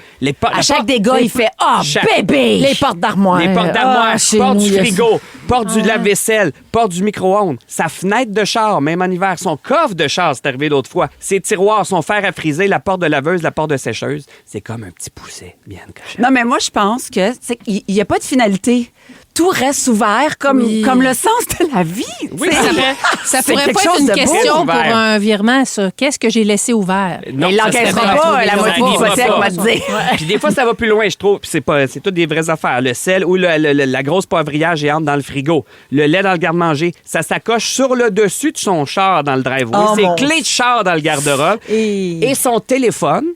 À chaque dégât, il fait « Ah, Chaque- bébé! » Les portes d'armoire. Les portes d'armoire, Ah, chez porte nous, du il y a frigo, porte du lave-vaisselle, porte du micro-ondes, sa fenêtre de char, même en hiver, son coffre de char, c'est arrivé l'autre fois, ses tiroirs, son fer à friser, la porte de laveuse, la porte de sécheuse. C'est comme un petit pousset, bien caché. Non, mais moi, je pense que c'est qu'il n'y a pas de finalité. Tout reste ouvert comme, Oui. comme le sens de la vie. Oui, tu sais. c'est vrai. Ça C'est pourrait quelque pas être chose une de beau. question pour Ouvert. un virement, ça. Qu'est-ce que j'ai laissé ouvert? Non, Il ça l'encaissera serait pas, vrai. la Ça moitié arrivera d'hypothèque, pas. on va te dire. Puis des fois, ça va plus loin, je trouve. Puis c'est toutes des vraies affaires. Le sel ou la grosse poivrière géante dans le frigo. Le lait dans le garde-manger. Ça s'accroche sur le dessus de son char dans le driveway. Oh, Ses mon clés de char dans le garde-robe. Et son téléphone.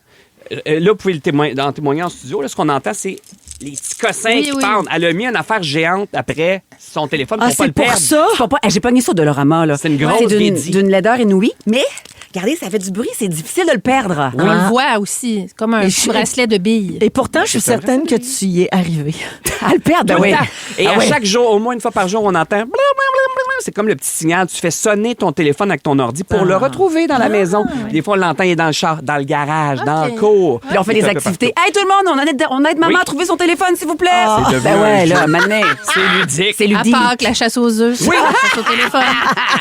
Là, vous pouvez en témoigner en studio. Là, ce qu'on entend, c'est les petits cossins Oui, qui oui. pendent. Elle a mis une affaire géante après son téléphone Ah, pour pas c'est le pour perdre. ça? C'est pas- J'ai pogné ça de Dolorama, là. C'est une grosse C'est bédie. d'une laideur inouïe, mais regardez, ça fait du bruit, c'est difficile de le perdre. On le voit aussi. C'est comme un Et petit je- bracelet de billes. Et pourtant, je suis certaine que tu y es arrivé. À le perdre, ben Tout le oui. temps. Et Ah à oui. chaque jour, au moins une fois par jour, on entend blablabla. C'est comme le petit signal. Tu fais sonner ton téléphone avec ton ordi pour le retrouver dans la maison. Des fois, on l'entend, il est dans le char, dans le garage, dans le cour. Puis on fait Il est des un peu activités. partout. Hey, tout le monde, on aide maman Oui. à trouver son téléphone, s'il vous plaît. C'est devenu Ben un ouais, jeu. là, maintenant. C'est ludique. C'est À ludique. Pâques, la chasse aux œufs. Oui. La chasse au téléphone.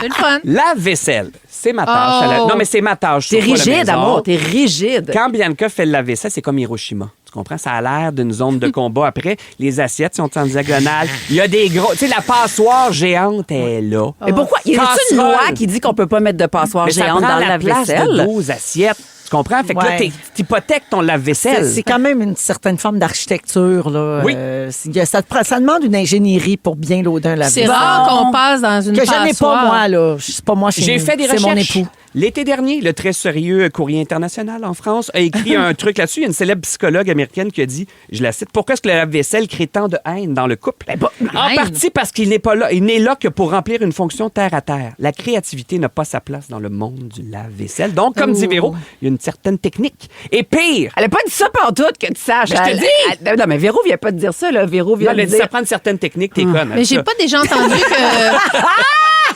C'est le fun. La vaisselle, c'est ma tâche. Oh. Non, mais c'est ma tâche. T'es sur la rigide, maison. amour, t'es rigide. Quand Bianca fait le lave-vaisselle, c'est comme Hiroshima. Tu comprends? Ça a l'air d'une zone de combat. Après, les assiettes sont en diagonale. Il y a des gros... Tu sais, la passoire géante est là. Mais pourquoi? Y a une loi Casserole. qui dit qu'on peut pas mettre de passoire Mais ça géante prend dans la le place de lave-vaisselle? 12 assiettes. Tu comprends? Fait que là, Ouais. t'hypothèques ton lave-vaisselle. C'est quand même une certaine forme d'architecture. Là. Oui. Ça demande une ingénierie pour bien loader un C'est lave-vaisselle. rare qu'on passe dans une Que je n'ai pas, passoire. moi, là. C'est pas moi chez J'ai nous. fait des C'est mon recherches. époux. L'été dernier, le très sérieux Courrier international en France a écrit un truc là-dessus. Il y a une célèbre psychologue américaine qui a dit, je la cite, « Pourquoi est-ce que le lave-vaisselle crée tant de haine dans le couple? En partie parce qu'il n'est pas là. Il n'est là que pour remplir une fonction terre à terre. La créativité n'a pas sa place dans le monde du lave-vaisselle. Donc, comme dit Véro, il y a une certaine technique. Et pire... Elle n'a pas dit ça pantoute, que tu saches. Mais je te dis! Non, mais Véro vient pas de dire ça, là. Véro vient Non, de elle a dit, dire... ça prend une certaine technique, t'es conne. Mais j'ai pas déjà entendu que...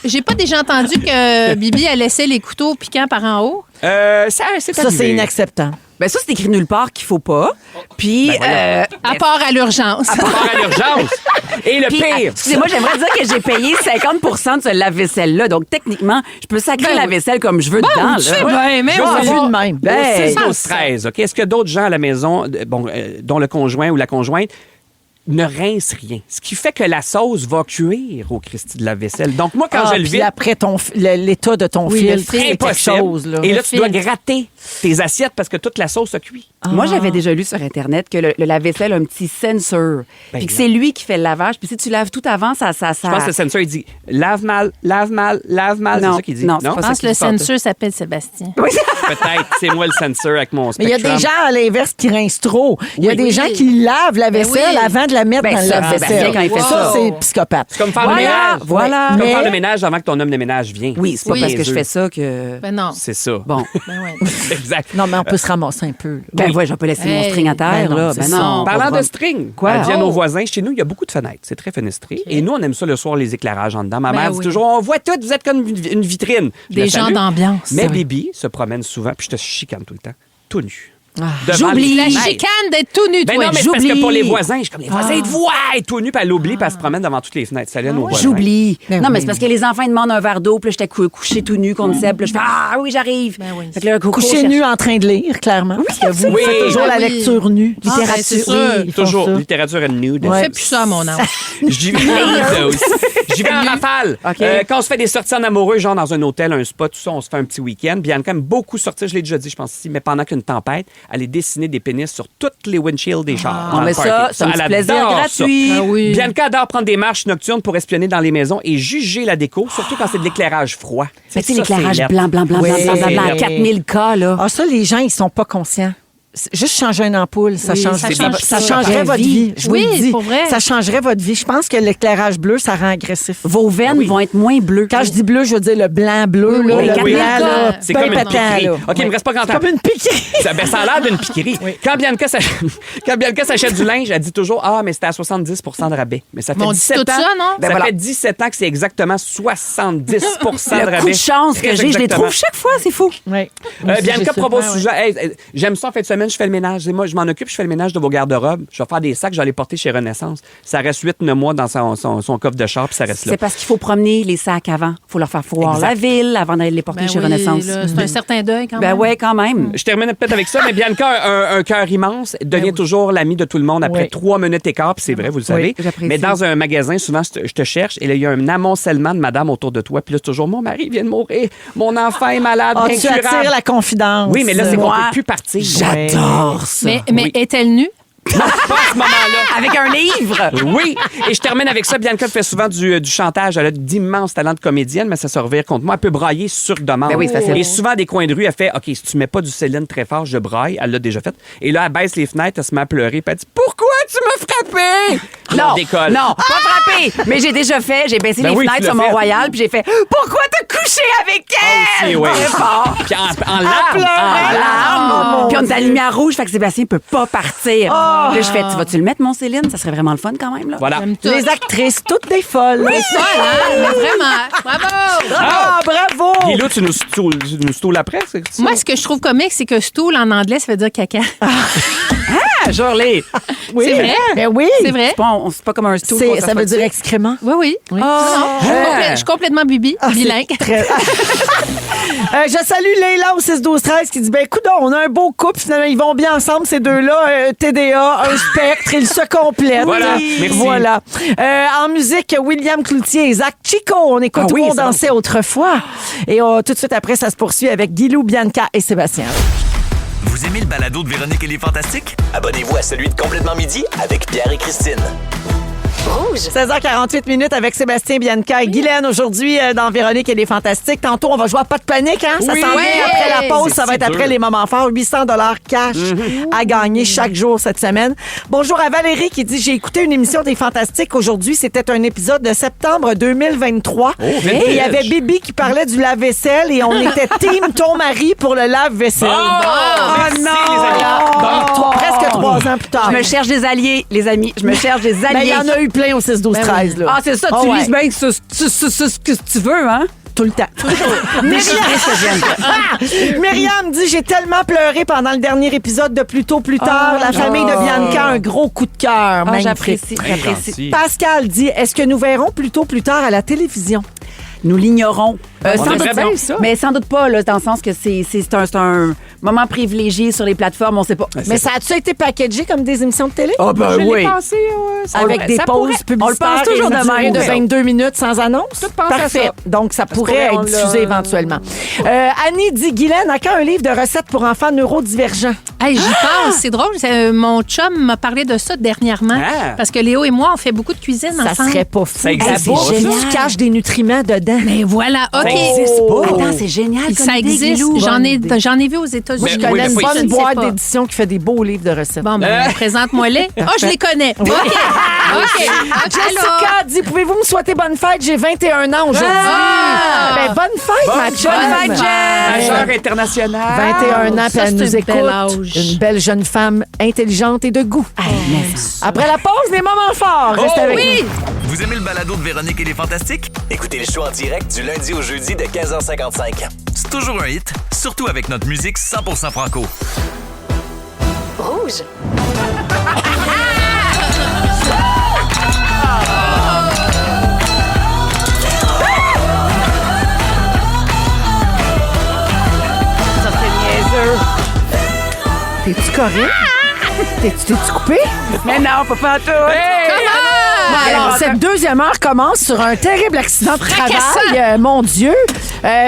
J'ai pas déjà entendu que Bibi a laissé les couteaux piquants par en haut. C'est Ça, arrivé. c'est inacceptable. Ben ça, c'est écrit nulle part qu'il faut pas. Puis... À part à l'urgence. Part à l'urgence. Et le Puis, pire... excusez-moi, j'aimerais dire que j'ai payé 50 de ce lave-vaisselle-là. Donc, techniquement, je peux sacrer la vaisselle comme je veux dedans. Tu là. fais bien, mais Je on veux Vu savoir- de même. Ben, 13, OK? Est-ce que d'autres gens à la maison, dont le conjoint ou la conjointe, ne rincent rien? Ce qui fait que la sauce va cuire au Christi de la vaisselle. Donc, moi, quand je le puis vide, après, l'état de ton Oui, le filtre, filtre. c'est quelque impossible. chose. Là. Et là, Le tu dois filtre. gratter tes assiettes parce que toute la sauce a cuit. Moi, j'avais déjà lu sur Internet que le lave-vaisselle a un petit sensor. Ben Puis que non. c'est lui qui fait le lavage. Puis si tu laves tout avant, ça... Je pense que le sensor, il dit lave mal, lave mal, lave mal. Non, C'est ça qu'il dit. non, c'est pas Je pense que le censeur s'appelle Sébastien. Peut-être. C'est moi le sensor avec mon Mais il y spectrum. a des gens à l'inverse qui rincent trop. Il y a Oui. des Oui. gens qui lavent la Ben vaisselle oui. avant de la mettre Ben dans le ça, lave-vaisselle. Sébastien, quand il fait ça. c'est psychopathe. C'est comme faire Voilà, le ménage. voilà. C'est comme Mais- faire le ménage avant que ton homme de ménage vienne. Oui, c'est pas Oui. parce que je Niaiseux. fais ça que... Ben non. C'est ça. Bon. Ben ouais. Exact. Non, mais on peut se ramasser un peu. là. Ben ouais, je vais pas laisser mon Hey, string à terre, ben non, là. c'est Ben ça. non. Parlant pas de string, Quoi? elle dit à Oh. nos voisins, chez nous, il y a beaucoup de fenêtres. C'est très fenestré. Et nous, on aime ça le soir, les éclairages en dedans. Ma Ben mère dit oui. toujours, on voit tout, vous êtes comme une vitrine. Je Des la gens salue. d'ambiance. Mais Oui. Bibi se promène souvent, puis je te chicane tout le temps, tout nu. Ah. Devant J'oublie. les La fenêtres. chicane d'être tout nu, Ben toi. non, mais c'est parce que j'oublie. pour les voisins, je suis comme les voisins, ils te voient, elle est tout nu, puis elle l'oublie, puis elle se promène devant toutes les fenêtres. Salut à nos voisins. J'oublie. Ben non, mais oui. c'est parce que les enfants ils demandent un verre d'eau, puis là, j'étais couché tout nu contre Seb, puis là, je fais Ah oui, j'arrive. Ben oui. Fait que là, Coco Couché cherche- nu en train de lire, clairement. parce que vous Oui. faites toujours Ah la oui. lecture nue. Ah, ben, c'est sûr. ils font Toujours, ça. littérature and nude. Ouais. Fais plus ça à mon âge. J'y vais J'y vais en rafale. OK. Quand on se fait des sorties en amoureux, genre dans un hôtel, un spa, tout ça, on se fait un petit week-end. Bianca aime beaucoup sortir, je l'ai déjà dit, je pense ici, mais pendant qu'une tempête, aller dessiner des pénis sur toutes les windshields des chars. dans Ah, le mais party. ça, c'est un elle petit plaisir adore gratuit. ça. Ah oui. Bianca adore prendre des marches nocturnes pour espionner dans les maisons et juger la déco, surtout quand c'est de l'éclairage froid. Mais tu sais, Ça, l'éclairage c'est lettre. blanc, blanc, blanc, Oui. blanc, blanc, blanc, à Oui. 4000 cas, là. Ah, ça, les gens, ils sont pas conscients. C'est juste changer une ampoule, ça Oui, change. ça Ça, change ça ça. changerait La votre vie. vie. Je vous Oui, le dis. pour vrai. Ça changerait votre vie. Je pense que l'éclairage bleu, ça rend agressif. Vos veines vont être moins bleues. Quand je dis bleu, je veux dire le blanc bleu, Oui, là, oui, le oui. blanc, là, C'est ben comme une pétant, piquerie. là. OK, il me reste pas grand C'est temps. comme une piquerie. Ça a l'air d'une piquerie. Quand Bianca s'achète du linge, elle dit toujours Ah, mais c'était à 70 de rabais. Mais ça fait Mais on dit 17 tout ans. ça, non? Ben ça voilà. fait 17 ans que c'est exactement 70 de rabais. Le coup de chance que Très j'ai, je les exactement. trouve chaque fois, c'est fou. Oui. Bianca propose souvent Hey, j'aime ça en fin de semaine, je fais le ménage. Et moi, je m'en occupe, je fais le ménage de vos garde-robes. Je vais faire des sacs, je vais les porter chez Renaissance. Ça reste 8-9 mois dans son coffre de char, puis ça reste là. C'est parce qu'il faut promener les sacs avant. Il faut leur faire voir Exact. la ville avant d'aller les porter Ben chez oui, Renaissance. là, c'est un certain deuil quand Ben même. ouais, quand même. Je termine peut-être avec ça, mais Bianca a un cœur immense, devient oui. toujours l'ami de tout le monde après Oui. 3 minutes écart, puis c'est vrai, vous le savez. j'apprécie. Mais dans un magasin, souvent, je te cherche et là, il y a un amoncellement de madame autour de toi, puis là, c'est toujours mon mari vient de mourir, mon enfant est malade, Ah, tu incurable. attires la confidence. Oui, mais là, c'est qu'on Moi, peut plus partir. J'adore ça. Mais Oui. est-elle nue? Pas à ce moment-là. Avec un livre. Oui, et je termine avec ça. Bianca fait souvent du chantage. Elle a d'immenses talents de comédienne, mais ça se revient contre moi. Elle peut brailler sur demande. Ben oui, c'est facile. Et souvent, à des coins de rue, elle fait OK, si tu mets pas du Céline très fort, je braille. Elle l'a déjà fait. Et là, elle baisse les fenêtres, elle se met à pleurer, puis elle dit Pourquoi tu m'as frappé Non, On décolle. non, pas frappé. Mais j'ai déjà fait. J'ai baissé Ben les oui, fenêtres tu l'as sur fait. Mont-Royal, puis j'ai fait Pourquoi t'as couché avec elle? aussi, ouais. Très fort. Puis en larmes. En larmes. mon Puis on est à Dieu. la lumière rouge, fait que Sébastien peut pas partir. Là, je fais, tu vas-tu le mettre, mon Céline? Ça serait vraiment le fun quand même, là. Voilà. J'aime tout. Les actrices, toutes des folles. Voilà, mais vraiment. Bravo! Ah, bravo! Guilou, tu nous stoules après? c'est ça? Moi, ce que je trouve comique, c'est que stool en anglais, ça veut dire caca. Ah, Jorlé. Oui. C'est vrai? Ben oui. C'est vrai? C'est pas comme un stool. Ça veut dire excrément. Oui, oui. Non, non, je suis complètement bibi, bilingue. Très- je salue Leila au 6-12-13 qui dit ben écoute, on a un beau couple, finalement, ils vont bien ensemble, ces deux-là. TDA, un spectre, ils se complètent. Voilà, merci. Voilà. En musique, William Cloutier et Zach Chico. On écoute Ah oui, Où on ça dansait autrefois. Et tout de suite après, ça se poursuit avec Guilou, Bianca et Sébastien. Vous aimez le balado de Véronique et les Fantastiques? Abonnez-vous à celui de Complètement Midi avec Pierre et Christine. Rouge. 16h48 avec Sébastien, Bianca et Guylaine aujourd'hui dans Véronique et les Fantastiques. Tantôt, on va jouer à Pas de panique. Hein? Ça s'en vient après la pause. Ça va être après les moments forts. 800 $ cash à gagner chaque jour cette semaine. Bonjour à Valérie qui dit « J'ai écouté une émission des Fantastiques aujourd'hui. C'était un épisode de septembre 2023. Et il y avait Bibi qui parlait du lave-vaisselle et on était team ton mari pour le lave-vaisselle. Merci, les amis. Presque 3 ans plus tard. Je me cherche des alliés, les amis. Je me cherche des Mais alliés. il y en a eu plein au 6-12-13. Ah, c'est ça, tu lises bien ce que tu veux, hein? Tout le temps. Myriam dit « J'ai tellement pleuré pendant le dernier épisode de Plus tôt, plus tard. La famille de Bianca, un gros coup de cœur. Magnifique. J'apprécie. Pascal dit « Est-ce que nous verrons Plus tôt, plus tard à la télévision? » Nous l'ignorons. Sans doute aimerait bien ça. Mais sans doute pas, là, dans le sens que c'est un moment privilégié sur les plateformes, on sait pas. Mais ça a-tu été packagé comme des émissions de télé? Ah, ben oui. Avec des pauses publicitaires. On le pense toujours et une de même. durée de 22 minutes sans annonce? Parfait. Donc, ça pourrait être diffusé éventuellement. Annie dit, Guylaine, à quand un livre de recettes pour enfants neurodivergents? Hey, j'y pense, c'est drôle. Mon chum m'a parlé de ça dernièrement. Ah. Parce que Léo et moi, on fait beaucoup de cuisine Ça ensemble. serait pas fou. Ça existe Ah, pas, c'est génial. ça. Tu caches des nutriments dedans. Mais voilà, OK. Attends, c'est génial. comme Ça idée, existe. Guilou. J'en ai vu aux États-Unis. Moi, je Ben, connais oui, une oui. bonne Je ne sais boîte pas. d'édition qui fait des beaux livres de recettes. Bon, ben, présente-moi-les. Oh, je les connais. OK. OK. Jessica dit, pouvez-vous me souhaiter bonne fête? J'ai 21 ans aujourd'hui. Ah! Ben, bonne fête, ma chum. Bonne fête, Jen. Majeur international. 21 ans, puis Ça, elle c'est nous un écoute. bel âge. Une belle jeune femme intelligente et de goût. Après la pause, les moments forts. Restez avec nous. Vous aimez le balado de Véronique et les Fantastiques? Écoutez le show en direct du lundi au jeudi de 15h55. C'est toujours un hit, surtout avec notre musique 100% franco. Rouge. Ça, c'est niaiseux. T'es-tu correct? T'es-tu coupé? Mais non, pas faire tout. Alors, cette deuxième heure commence sur un terrible accident de travail. Mon Dieu.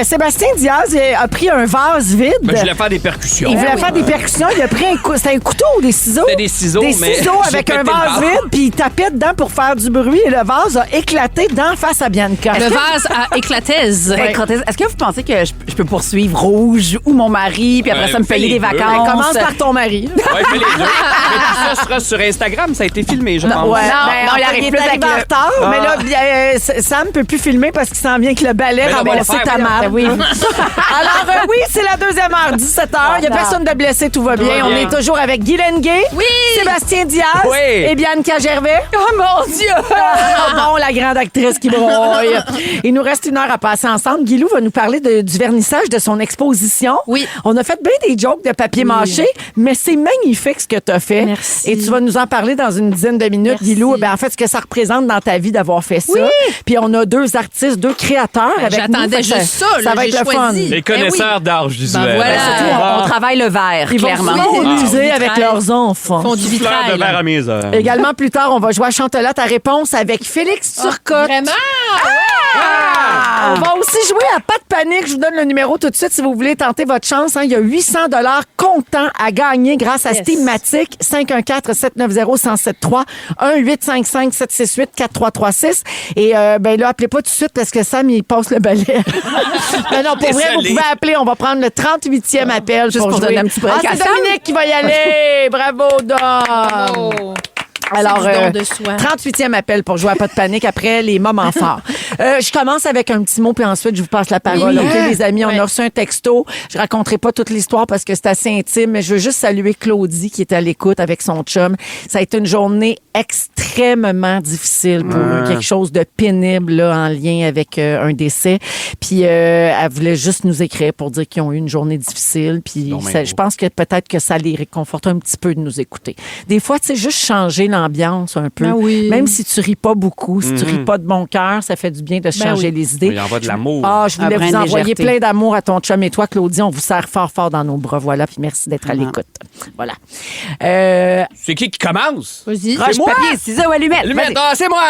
Sébastien Diaz a pris un vase vide. Ben, je voulais faire des percussions. Il voulait faire des percussions. Il a pris c'était un couteau ou des ciseaux? C'était des ciseaux, Des mais ciseaux j'ai avec un pété le vase vase. vide, puis il tapait dedans pour faire du bruit et le vase a éclaté d'en face à Bianca. Le vase à éclataise. Est-ce que vous pensez que je peux poursuivre Rouge ou mon mari, puis après ça me fais payer les des deux. vacances? Commence par ton mari. Ouais, fais les deux. Mais tout ça sera sur Instagram. Ça a été filmé, je pense. Ouais, non, il arrive est plus avec arrivé en le- retard, mais là, Sam peut plus filmer parce qu'il s'en vient que le balai Mais non, on va le ramasser faire, ta voyons. marde. Alors, oui, c'est la deuxième heure, 17h. Il n'y a personne de blessé, tout va bien. va On bien. est toujours avec Guylaine Gay, Oui. Sébastien Diaz Oui. et Bianca Gervais. Oh mon Dieu! Bon, la grande actrice qui broye. Il nous reste 1 heure à passer ensemble. Guilou va nous parler du vernissage de son exposition. Oui. On a fait bien des jokes de papier mâché, mais c'est magnifique ce que tu as fait. Merci. Et tu vas nous en parler dans une dizaine de minutes, Merci. Guilou. Ben, en fait, ce que ça représente dans ta vie d'avoir fait ça. Puis on a 2 artistes, 2 créateurs avec nous. J'attendais Fait que juste ça. Ça là, va j'ai être le fun. choisi. Les Ben oui. connaisseurs d'art visuel. Ben voilà. Surtout, on travaille le verre, Ils vont clairement. s'amuser du avec vitrail. leurs enfants. Font du Fleur vitrail. de verre là. à mes heures. Également, plus tard, on va jouer à Chantelotte à réponse avec Félix Turcotte. Vraiment? On va aussi jouer à Pas de panique. Je vous donne le numéro tout de suite si vous voulez tenter votre chance. Hein. Il y a 800 $ comptant à gagner grâce à Yes. Steamatic. 514-790-1073. 1-855-768-4336. Et ben là, appelez pas tout de suite parce que Sam, il passe le balai. Mais non, pour vrai, vous Désolé. pouvez appeler. On va prendre le 38e appel. Juste pour jouer. donner un petit break Ah, à c'est Sam. Dominique qui va y aller. Bravo, Dom. Oh. Alors, C'est du don de soi. 38e appel pour jouer à Pas de panique après les moments forts. Je commence avec un petit mot, puis ensuite, je vous passe la parole. Oui. OK, les amis, on Ouais. a reçu un texto. Je raconterai pas toute l'histoire parce que c'est assez intime, mais je veux juste saluer Claudie qui est à l'écoute avec son chum. Ça a été une journée extrêmement difficile pour eux. Quelque chose de pénible là, en lien avec un décès. Puis, elle voulait juste nous écrire pour dire qu'ils ont eu une journée difficile. Puis, Non, mais ça- beau. je pense que peut-être que ça les réconforte un petit peu de nous écouter. Des fois, tu sais, juste changer l'ambiance un peu. Ben oui. Même si tu ris pas beaucoup, si tu ris pas de bon cœur, ça fait du bien. bien de se changer oui. les idées. Il envoie de l'amour. Ah, je voulais Un brin vous de envoyer légèreté. plein d'amour à ton chum et toi, Claudie. On vous serre fort, fort dans nos bras. Voilà, puis merci d'être à l'écoute. Voilà. C'est qui commence? Vas-y. Roche, moi? papier, ciseaux, allumette. Allumette, Vas-y. c'est moi.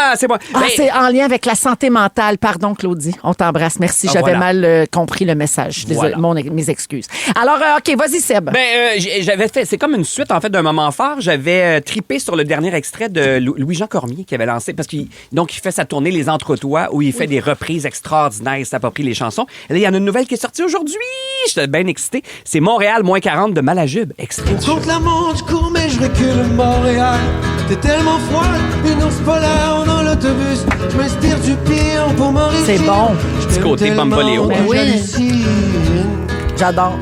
Ah, Ben, c'est en lien avec la santé mentale. Pardon, Claudie. On t'embrasse. Merci. Ah, J'avais voilà. mal compris le message. Désolée, Voilà. mes excuses. Alors, OK, vas-y, Seb. j'avais fait, c'est comme une suite en fait d'un moment fort. J'avais tripé sur le dernier extrait de Louis-Jean Cormier qui avait lancé parce qu'il fait sa tournée Les Entre-Toi où il fait des reprises extraordinaires, il s'approprie les chansons. Et là, il y en a une nouvelle qui est sortie aujourd'hui. J'étais bien excité. C'est Montréal moins 40 de Malajube. Extrait. On compte la montre, je cours, mais je recule Montréal. T'es tellement froide, une ours polaire dans l'autobus. Je m'inspire du pire pour m'enrichir. C'est bon. Petit côté Bamboléo. Ben oui. J'adore.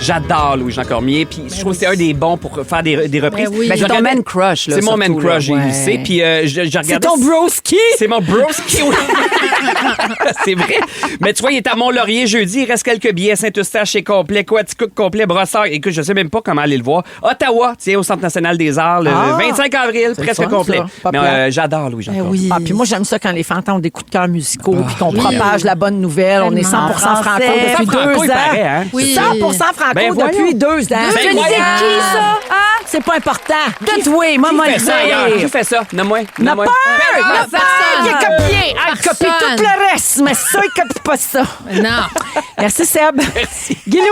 J'adore Louis-Jean Cormier. Puis je trouve que c'est un des bons pour faire des reprises. Ben oui. Ben, c'est Je ton regardais- man crush, là. C'est mon surtout, man crush, j'ai là. lu ça. Ouais. Puis je regardais. C'est ton broski. C'est mon broski, oui. C'est vrai. Mais tu vois, il est à Mont-Laurier jeudi. Il reste quelques billets. Saint-Eustache, c'est complet. Quaticook, complet. Brossard. Écoute, je sais même pas comment aller le voir. Ottawa, tiens, au Centre national des arts, le 25 avril, C'est presque le fun, complet. ça. Pas Mais plate. j'adore Louis-Jean Ben Cormier. oui. Ah, puis moi, j'aime ça quand les fans ont des coups de cœur musicaux puis qu'on propage la bonne nouvelle. On est 100% Tellement. franco Français. depuis Franco, 2 il ans. paraît, hein? Oui. 100% franco Ben voyons. depuis 2 ans. Ben Tu le voyons. sais qui, ça? Hein? C'est pas important. De toi, moi, moi, Qui fait le ça, ailleurs? dire. Qui fait ça? Nomme-moi. N'a peur! N'a peur! personne. Il est copié! Ah, il copie Personne. tout le reste, mais ça, il copie pas ça. Non. Merci, Seb. Guilou.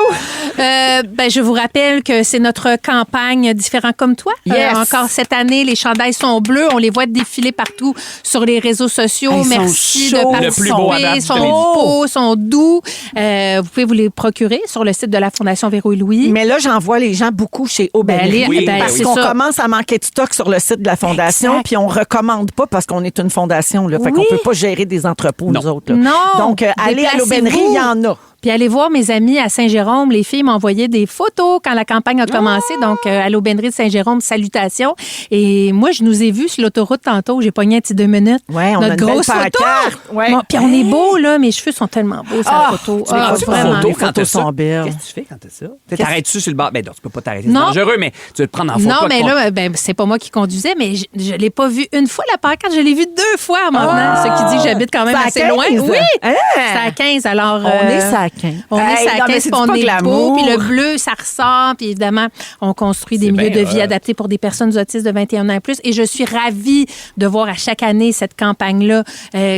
Je vous rappelle que c'est notre campagne Différents comme toi. Yes. Encore cette année, les chandails sont bleus. On les voit défiler partout sur les réseaux sociaux. Ils sont Merci chauds. de Le plus beau à participer. date, Ils sont je te l'ai dit. beaux, sont doux. Vous pouvez vous les procurer sur le site de la Fondation Véro et Louis. Mais là, j'en vois les gens beaucoup chez Aubainerie. Ben, Oui, parce c'est qu'on ça. commence à manquer de stock sur le site de la Fondation, Exact. puis on recommande pas parce qu'on est une fondation. Là. Fait qu'on Oui. peut pas gérer des entrepôts, nous autres. là. Non. Donc, allez à Déplacez-vous. l'Aubainerie, il y en a. Puis allez voir mes amis à Saint-Jérôme. Les filles m'envoyaient des photos quand la campagne a commencé. Donc, à l'Aubainerie de Saint-Jérôme, salutations. Et moi, je nous ai vus sur l'autoroute tantôt. J'ai pogné un petit 2 minutes. Ouais, on a Notre une belle grosse photo. pancarte. Ouais. Bon, puis on est beau, là. Mes cheveux sont tellement beaux sur la photo. tu les prends sur vraiment. photo? Les photos photos sont belles. Qu'est-ce que tu fais quand t'as ça? T'arrêtes-tu sur le bord? Ben non, tu peux pas t'arrêter. C'est Non. dangereux, mais tu veux te prendre en photo. Non, mais avec là, c'est pas moi qui conduisais, mais je l'ai pas vu une fois, la pancarte. Je l'ai vue 2 fois maintenant. Ce qui dit que j'habite quand même C'est à assez loin. 15? Oui, Hein? c'est à 15. Alors, On est ça à 15. On est Hey, à non, mais 15, c'est puis on pas est glamour. beau, puis le bleu, ça ressort, puis évidemment, on construit des C'est milieux bien de vie hot. adaptés pour des personnes autistes de 21 ans et plus. Et je suis ravie de voir à chaque année cette campagne-là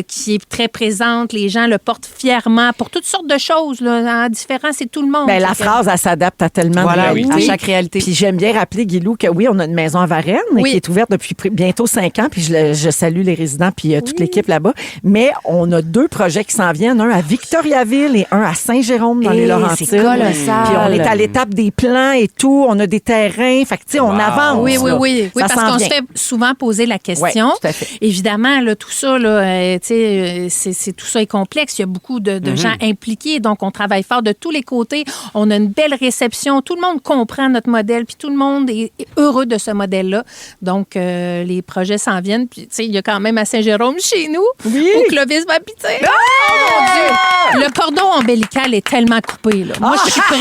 qui est très présente. Les gens le portent fièrement pour toutes sortes de choses. Là, en différent, c'est tout le monde. Ben, la Fait que- phrase, elle s'adapte à tellement Voilà, de oui. réalités. À chaque réalité. Puis j'aime bien rappeler, Guilou, que oui, on a une maison à Varennes Oui. qui est ouverte depuis bientôt 5 ans. Puis je salue les résidents puis toute l'équipe là-bas. Mais on a 2 projets qui s'en viennent. Un à Victoriaville et un à Saint-Jérôme dans les Laurentides. c'est colossal. Puis on est à l'étape des plans et tout. On a des terrains. Fait que, tu sais, on Wow. avance. Oui, oui, là. oui. Oui, Ça parce s'en qu'on se vient. fait souvent poser la question. Oui, tout à fait. Évidemment, là, tout ça, là, tu sais, tout ça est complexe. Il y a beaucoup de gens impliqués. Donc, on travaille fort de tous les côtés. On a une belle réception. Tout le monde comprend notre modèle. Puis tout le monde est heureux de ce modèle-là. Donc, les projets s'en viennent. Puis, tu sais, il y a quand même à Saint-Jérôme, chez nous, où Clovis va habiter. Oh, mon Dieu! Le cordon ombilical est tellement coupé, là. Moi, je suis prête.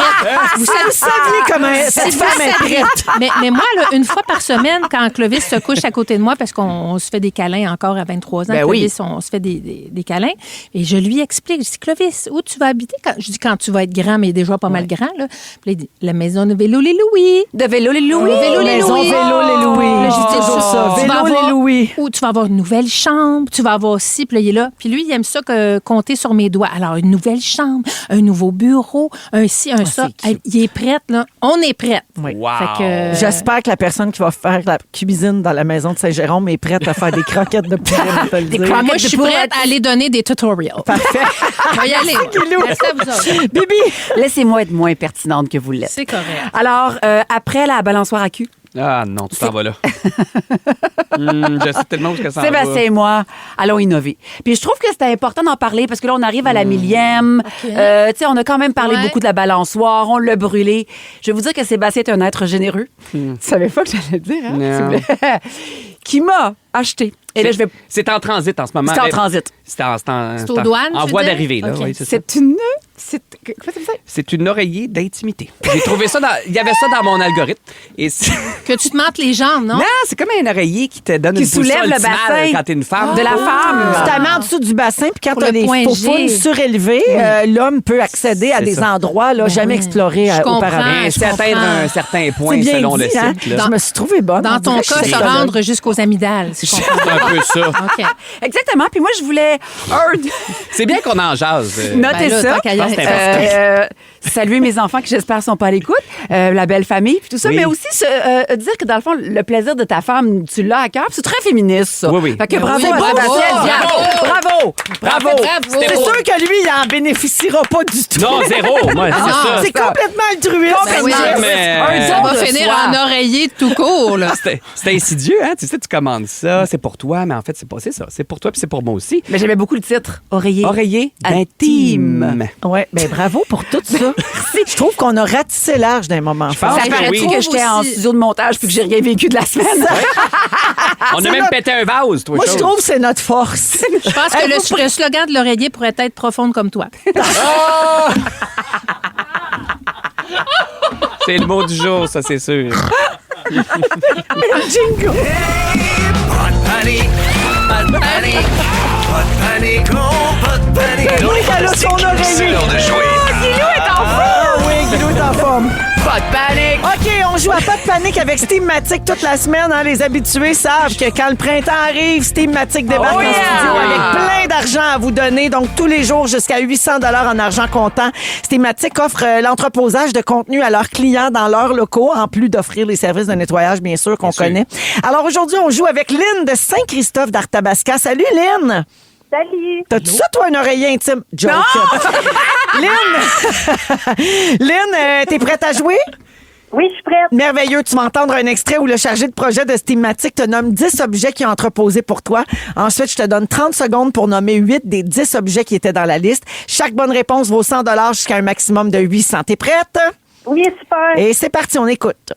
Vous saviez comment cette si femme vous est saviez. prête. Mais moi, là, une fois par semaine, quand Clovis se couche à côté de moi, parce qu'on se fait des câlins encore à 23 ans, Ben oui. Clovis, on se fait des câlins, et je lui explique, je dis, Clovis, où tu vas habiter? Je dis, quand tu vas être grand, mais déjà pas mal grand, là. Puis là, il dit, la maison de Vélo les Louis. De vélo, les Louis. Vélo les Maison Louis. Vélo les Louis. Là, j'ai dit, Toujours ça. tu vas Vélo les avoir- Louis. Ou tu vas avoir une nouvelle chambre, tu vas avoir ci, puis là, il est là. Puis lui, il aime ça que compter sur mes doigts. Alors, une nouvelle chambre, un nouveau bureau, un ci, un ça. c'est cute. Il est prête, là. On est prête. Oui. Wow. Fait que, J'espère que la personne qui va faire la cuisine dans la maison de Saint-Jérôme est prête à faire des croquettes de poulet. on va te le dire. moi, je suis prête à aller donner des tutorials. Parfait. On va y aller. Merci à vous autres. Bibi! Laissez-moi être moins pertinente que vous l'êtes. C'est correct. Alors, après la balançoire à cul, Ah non, tu t'en vas là. Je sais tellement où est-ce que ça en va. Sébastien et moi allons innover. Puis je trouve que c'était important d'en parler parce que là, on arrive à la millième. Tu sais, on a quand même parlé Ouais. beaucoup de la balançoire, on l'a brûlé. Je vais vous dire que Sébastien est un être généreux. Tu savais pas que j'allais le dire, hein? Non. s'il vous plaît. Qui m'a acheté. Et là, je vais. C'est en transit en ce moment. C'est en transit. C'est aux douanes, En tu voie dis? d'arrivée, là. OK. Oui, c'est ça. C'est une Comment ça? C'est une oreiller d'intimité. J'ai trouvé ça il y avait ça dans mon algorithme. Et Que tu te mentes les jambes, non? non, c'est comme un oreiller qui te donne Qui une position soulève le optimale bassin. quand t'es une femme. De la femme. Tu t'as mis en dessous du bassin, puis quand Pour tu as le les point faufounes G. surélevées, l'homme peut accéder à C'est des ça. endroits là, jamais oui. explorés Je comprends. auparavant. Ben, je c'est atteindre comprends. un certain point C'est bien selon dit, le hein? cycle. Je me suis trouvée bonne. Dans On ton dirait que cas, je suis se sexologue. rendre jusqu'aux amygdales. Si je comprends. C'est un peu ça. OK. Exactement. Puis moi, je voulais C'est bien qu'on en jase. noter Ben là, ça. tant qu'à y aller. Saluer mes enfants qui, j'espère, sont pas à l'écoute. La belle famille, puis tout ça. Oui. Mais aussi dire que, dans le fond, le plaisir de ta femme, tu l'as à cœur. Puis c'est très féministe, ça. Oui, oui. Fait que Ben bravo oui, à bravo. Sébastien Diaz. Bravo. Bravo! C'est sûr que lui, il en bénéficiera pas du tout. Non, zéro. Moi, c'est non, ça. C'est complètement altruiste. Ben oui, mais- ça va de finir soi. en oreiller tout court, là. C'est insidieux, hein? Tu sais, tu commandes ça, c'est pour toi, mais en fait, c'est pas ça. C'est pour toi puis c'est pour moi aussi. Mais j'aimais beaucoup le titre. Oreiller. Oreiller Intime. d'intime. Oui, ben bravo pour tout ça. Je trouve qu'on a ratissé large d'un moment pense fort. Ça que paraît-tu oui. que j'étais en Aussi. studio de montage puis que j'ai rien vécu de la semaine? On a même pété un vase, toi, Moi, je chose. trouve que c'est notre force. Je pense que le slogan de l'oreiller pourrait être profonde comme toi. C'est le mot du jour, ça, c'est sûr. Jingle. Pas de panique, pas de panique, pas de panique, oh, pas de panique. C'est lui qui a son oreiller. C'est l'heure de jouer. Ah oui, Guilou est en forme. Pas de panique. OK, on joue à pas de panique avec Steamatic toute la semaine. Hein. Les habitués savent que quand le printemps arrive, Steamatic débarque Oh en yeah! studio avec plein d'argent à vous donner. Donc, tous les jours, jusqu'à 800 $ en argent comptant. Steamatic offre l'entreposage de contenu à leurs clients dans leurs locaux, en plus d'offrir les services de nettoyage, bien sûr, qu'on connaît. Alors, aujourd'hui, on joue avec Lynn de Saint-Christophe d'Arthabasca. Salut, Lynn! Salut! T'as-tu ça, toi, un oreiller intime? Joke. Lynn! Lynn, t'es prête à jouer? Oui, je suis prête. Merveilleux. Tu vas entendre un extrait où le chargé de projet de Steamatic te nomme 10 objets qu'il a entreposés pour toi. Ensuite, je te donne 30 secondes pour nommer 8 des 10 objets qui étaient dans la liste. Chaque bonne réponse vaut 100 $ jusqu'à un maximum de 800. T'es prête? Oui, super. Et c'est parti, on écoute.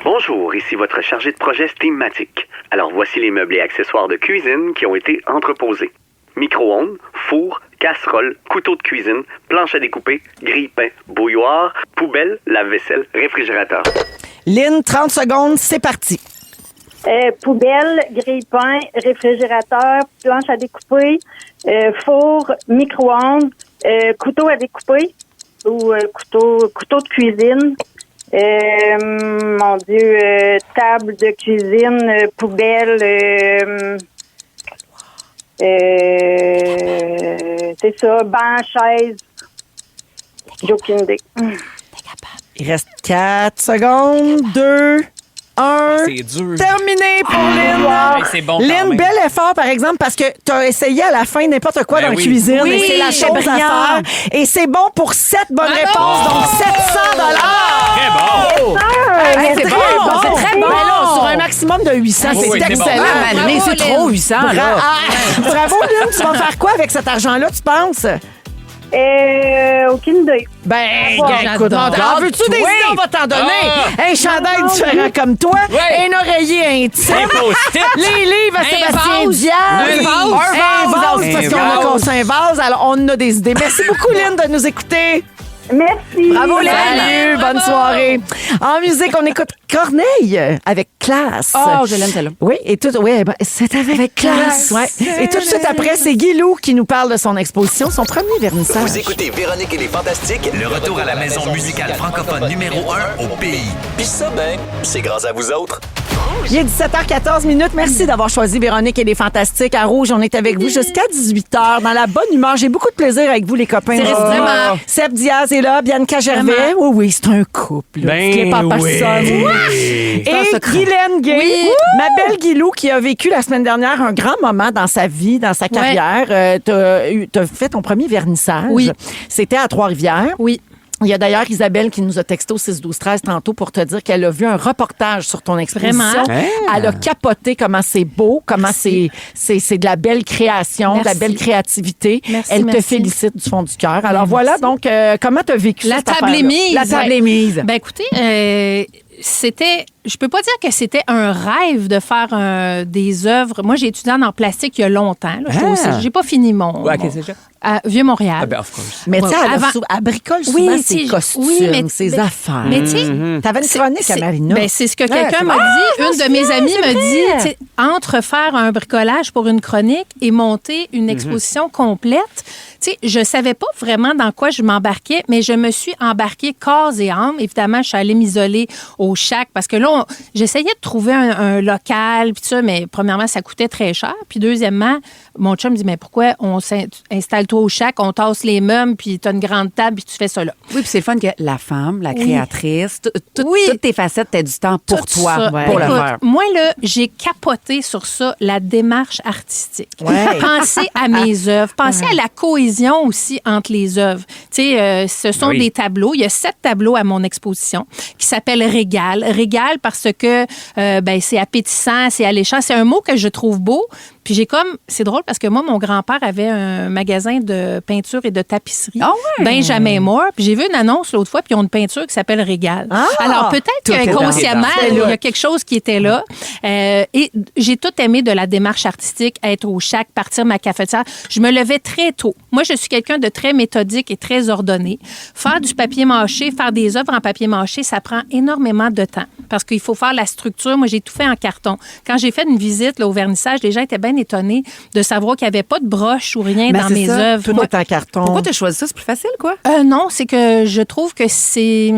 Bonjour, ici votre chargé de projet Steamatic. Alors voici les meubles et accessoires de cuisine qui ont été entreposés. Micro-ondes, four, casserole, couteau de cuisine, planche à découper, grille-pain, bouilloire, poubelle, lave-vaisselle, réfrigérateur. Lynn, 30 secondes, c'est parti. Poubelle, grille-pain, réfrigérateur, planche à découper, four, micro-ondes, couteau à découper ou couteau de cuisine. Mon Dieu, table de cuisine, poubelle, c'est ça, banc, chaise. J'ai aucune idée. Il reste 4 secondes, 2, 1. C'est dur. Terminé pour Lynn. Hey, c'est bon quand Lynn, même. bel effort, par exemple, parce que tu as essayé à la fin n'importe quoi Ben dans la oui. cuisine. Oui, et c'est la c'est chose à brillant. faire. Et c'est bon pour 7 bonnes Bravo! réponses, donc 700 Très bon. Hey, c'est très bon, bon. c'est très bon. Ben là, sur un maximum de 800, Oui, c'est oui, c'est bon. excellent. Ah, mais Bravo, c'est Lynn. trop 800, là. Bravo, Lynn. Tu vas faire quoi avec cet argent-là, tu penses? Aucune idée. Ben, J'adore. écoute, en veux-tu des idées? On va t'en donner. Un chandail différent comme toi, Oui. un oreiller intime, Un post-it. les livres à Sébastien vase. Diaz, Un vase. parce qu'on a conçu un vase, alors on en a des idées. Merci beaucoup, Lynn, de nous écouter. Merci. Bravo, Lynn. Salut. Salut, bonne soirée. En musique, on écoute Corneille avec classe. Oh, je l'aime, celle-là. Oui, et tout, oui, ben, c'est avec classe. Ouais. Et tout de suite après, c'est Guy Lou qui nous parle de son exposition, son premier vernissage. Vous écoutez Véronique et les Fantastiques. Le retour à la maison musicale francophone numéro 1 au pays. Puis ça, ben, c'est grâce à vous autres. Il est 17h14 minutes. Merci d'avoir choisi Véronique et les Fantastiques. À Rouge, on est avec vous jusqu'à 18h dans la bonne humeur. J'ai beaucoup de plaisir avec vous, les copains. C'est réciproque. Seb Diaz est là, Bianca Gervais. Oui, oui, c'est un couple. Ben Dites-les pas à personne. oui. Et Guylaine Gay, ma belle Guilou, qui a vécu la semaine dernière un grand moment dans sa vie, dans sa carrière. T'as fait ton premier vernissage. Oui. C'était à Trois-Rivières. Oui. Il y a d'ailleurs Isabelle qui nous a texté au 6-12-13 tantôt pour te dire qu'elle a vu un reportage sur ton exposition. Vraiment? Elle a capoté comment c'est beau, comment c'est de la belle création, de la Merci. belle créativité. Merci, Elle te merci. félicite du fond du cœur. Alors Merci. voilà, donc, comment tu as vécu La cette table affaire-là? est mise. La table est mise. Ben écoutez, c'était je peux pas dire que c'était un rêve de faire des œuvres. Moi, j'ai étudié en art plastique il y a longtemps. Là. J'ai pas fini mon... Ouais, qu'est-ce que c'est ça? À Vieux-Montréal. Ah, ben, of course. Mais tu sais, Avant- elle bricole souvent ses costumes, ses affaires. Mais tu sais, T'avais une chronique à Marina. Ben, c'est ce que quelqu'un m'a dit. Une de mes amies me dit, tu sais, entre faire un bricolage pour une chronique et monter une exposition complète, tu sais, je savais pas vraiment dans quoi je m'embarquais, mais je me suis embarquée corps et âme. Évidemment, je suis allée m'isoler au Shack parce que là, j'essayais de trouver un local, puis ça, mais premièrement, ça coûtait très cher. Puis deuxièmement, mon chum me dit, mais pourquoi on installe-toi au Shack, on tasse les meubles, puis tu as une grande table, puis tu fais ça là. Oui, puis c'est le fun que la femme, la Oui. créatrice, Oui. toutes tes facettes, t'as du temps pour Tout toi, ça. pour le Écoute, faire. moi, là, j'ai capoté sur ça, la démarche artistique. Ouais. Pensez à mes œuvres. Pensez à la cohésion aussi entre les œuvres. Tu sais, ce sont Oui. des tableaux. Il y a 7 tableaux à mon exposition qui s'appellent Régal. Régal parce que ben, c'est appétissant, c'est alléchant. C'est un mot que je trouve beau. Puis j'ai comme... C'est drôle parce que moi, mon grand-père avait un magasin de peinture et de tapisserie. Ah ouais? Benjamin Moore. Puis j'ai vu une annonce l'autre fois, puis ils ont une peinture qui s'appelle Régal. Ah! Alors peut-être Tout est dans- qu'inconsciemment, c'est il là. y a quelque chose qui était là. Et j'ai tout aimé de la démarche artistique, être au Shack, partir ma cafetière. Je me levais très tôt. Moi, je suis quelqu'un de très méthodique et très ordonné. Faire du papier mâché, faire des œuvres en papier mâché, ça prend énormément de temps parce qu'il faut faire la structure. Moi, j'ai tout fait en carton. Quand j'ai fait une visite là, au vernissage, les gens étaient bien étonnés de savoir qu'il n'y avait pas de broche ou rien Ben, dans c'est mes ça, œuvres. tout Moi, est en carton. Pourquoi t'as choisi ça? C'est plus facile, quoi? non, c'est que je trouve que c'est...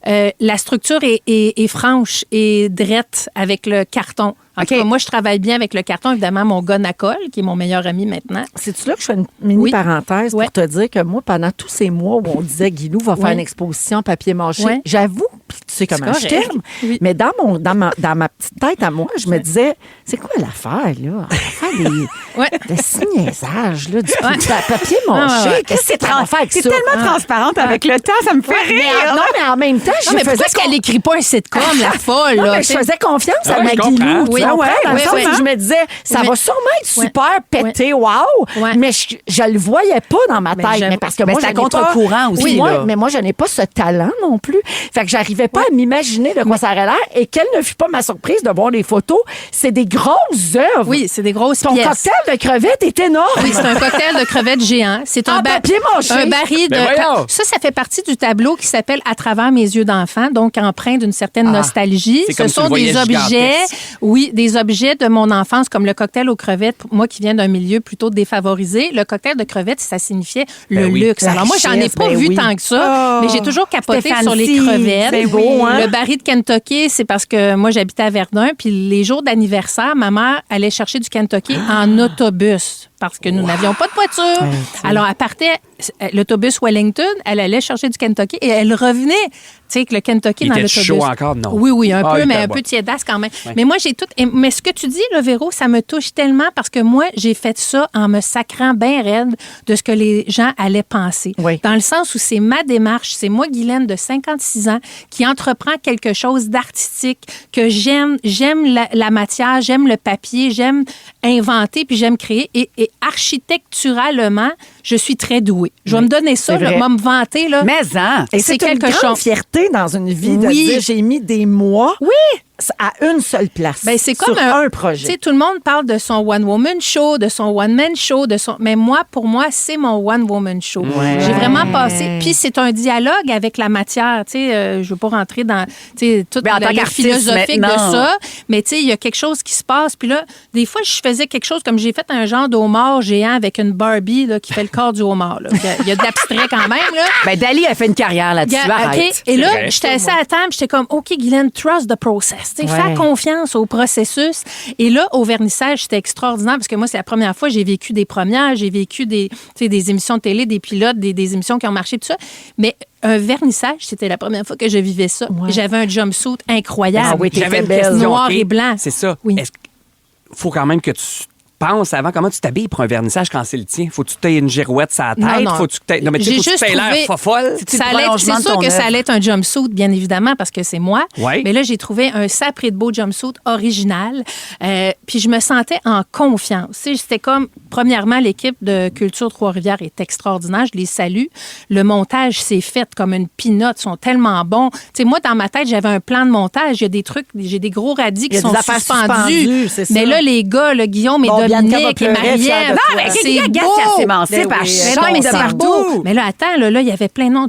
la structure est franche et drette avec le carton. En tout cas, moi, je travaille bien avec le carton. Évidemment, mon gars Nacol, qui est mon meilleur ami maintenant. C'est-tu là que je fais une mini Oui. parenthèse Ouais. pour te dire que moi, pendant tous ces mois où on disait Guilou va faire Ouais. une exposition papier mâché, Ouais. j'avoue, puis tu sais comment je C'est correct. t'aime, Oui. mais dans ma petite tête à moi, je me disais, c'est quoi l'affaire, là? On va faire des signaissages, là, du papier mâché. ouais. Qu'est-ce que tu vas faire avec ça? T'es tellement transparente avec le temps, ça me fait rire. Non, mais en même temps, je Non, mais faisais pourquoi qu'elle écrit pas un sitcom, la folle, Non, là? mais je faisais confiance Ah à ouais, ma je comprends. Guilou. Oui, tu comprends? ouais, Dans le ouais, sens ouais. où je me disais, ça Mais- va sûrement être Ouais. super pété, wow, Ouais. mais je le voyais pas dans ma tête. j'aime- Mais parce que mais moi, c'est je à n'ai contre-courant pas- aussi, Oui, là. mais moi, je n'ai pas ce talent non plus. Fait que j'arrivais pas à m'imaginer de quoi ça aurait l'air. Et quelle ne fut pas ma surprise de voir les photos. C'est des grosses œuvres. Oui, c'est des grosses Ton pièces. cocktail de crevettes est énorme. Oui, c'est un cocktail de crevettes géant. C'est En un papier mâché. un baril de. Ben voyons. Ça fait partie du tableau qui s'appelle À travers mes yeux d'enfant, donc empreint d'une certaine nostalgie. C'est Ce comme tu sont le voyais des objets, gigantesque. oui, des objets de mon enfance, comme le cocktail aux crevettes. Moi qui viens d'un milieu plutôt défavorisé, le cocktail de crevettes, ça signifiait le Ben oui. luxe. La Alors moi, j'en ai richesse, pas ben vu oui. tant que ça, mais j'ai toujours capoté c'était sur les fancy. crevettes. C'est beau, hein? Le baril de Kentucky, c'est parce que moi, j'habitais à Verdun, puis les jours d'anniversaire, ma mère allait chercher du Kentucky en autobus parce que nous n'avions pas de voiture. Alors, elle partait, l'autobus Wellington, elle allait chercher du Kentucky et elle revenait, tu sais, avec le Kentucky Il dans était l'autobus. chaud encore, non? Oui, oui, un Ah, peu, il mais était un bon. peu tiédasse quand même. Mais moi, j'ai tout... Mais ce que tu dis, le Véro, ça me touche tellement parce que moi, j'ai fait ça en me sacrant bien raide de ce que les gens allaient penser. Oui. Dans le sens où c'est ma démarche, c'est moi, Guylaine, de 56 ans, qui entreprend quelque chose d'artistique, que j'aime. J'aime la matière, j'aime le papier, j'aime inventer, puis j'aime créer. Et architecturalement, je suis très douée. Je vais me donner ça, c'est là, vrai. moi, me vanter, là. Mais hein? Et c'est c'est une quelque grande chose. fierté dans une vie de Oui. dire j'ai mis des mois à une seule place. Ben, c'est comme sur un projet. Tu sais, tout le monde parle de son one-woman show, de son one-man show, mais moi, pour moi, c'est mon one-woman show. J'ai vraiment passé. Puis c'est un dialogue avec la matière. Tu sais, je veux pas rentrer dans toute Mais en tant la qu'artiste, philosophique maintenant. de ça, mais tu sais, il y a quelque chose qui se passe. Puis là, des fois, je faisais quelque chose comme j'ai fait un genre d'homard géant avec une Barbie là, qui fait le corps du homard. Là. Il y a de l'abstrait quand même. Là. Ben, Dali a fait une carrière là-dessus. Gars, Arrête. OK. Et là, vrai. j'étais assise à la table, j'étais comme, OK, Guylaine, trust the process. Tu sais, Ouais. Fais confiance au processus. Et là, au vernissage, c'était extraordinaire parce que moi, c'est la première fois que j'ai vécu des premières, j'ai vécu des émissions de télé, des pilotes, des émissions qui ont marché, tout ça. Mais un vernissage, c'était la première fois que je vivais ça. Ouais. J'avais un jumpsuit incroyable. Ah oui, t'étais J'avais une belle. question. Noir OK? et blanc. C'est ça. Oui. Est-ce qu'il faut quand même que tu penses avant comment tu t'habilles pour un vernissage quand c'est le tien? Faut-tu que tu aies une girouette sur la tête? Non, non. Faut-tu que t'aies... Non, mais tu sais, J'ai faut-tu que juste tu aies l'air trouvé- fofolle? C'est Ça le allait être- prolongement c'est de sûr ton que ça œuvre. allait être un jumpsuit, bien évidemment, parce que c'est moi. Ouais. Mais là, j'ai trouvé un sapré de beau jumpsuit original. Puis je me sentais en confiance. Tu sais, c'était comme premièrement, l'équipe de Culture Trois-Rivières est extraordinaire. Je les salue. Le montage s'est fait comme une pinotte. Ils sont tellement bons. Tu sais, moi, dans ma tête, j'avais un plan de montage. Il y a des trucs, j'ai des gros radis qui sont suspendus. C'est ça. Mais là, les gars, là, Guillaume et Dominique et Marie-Ève, Non, mais c'est regarde, beau. ça s'émancipe à Mais chaque non, mais de c'est partout. beau. Mais là, attends, là, il y avait plein de noms.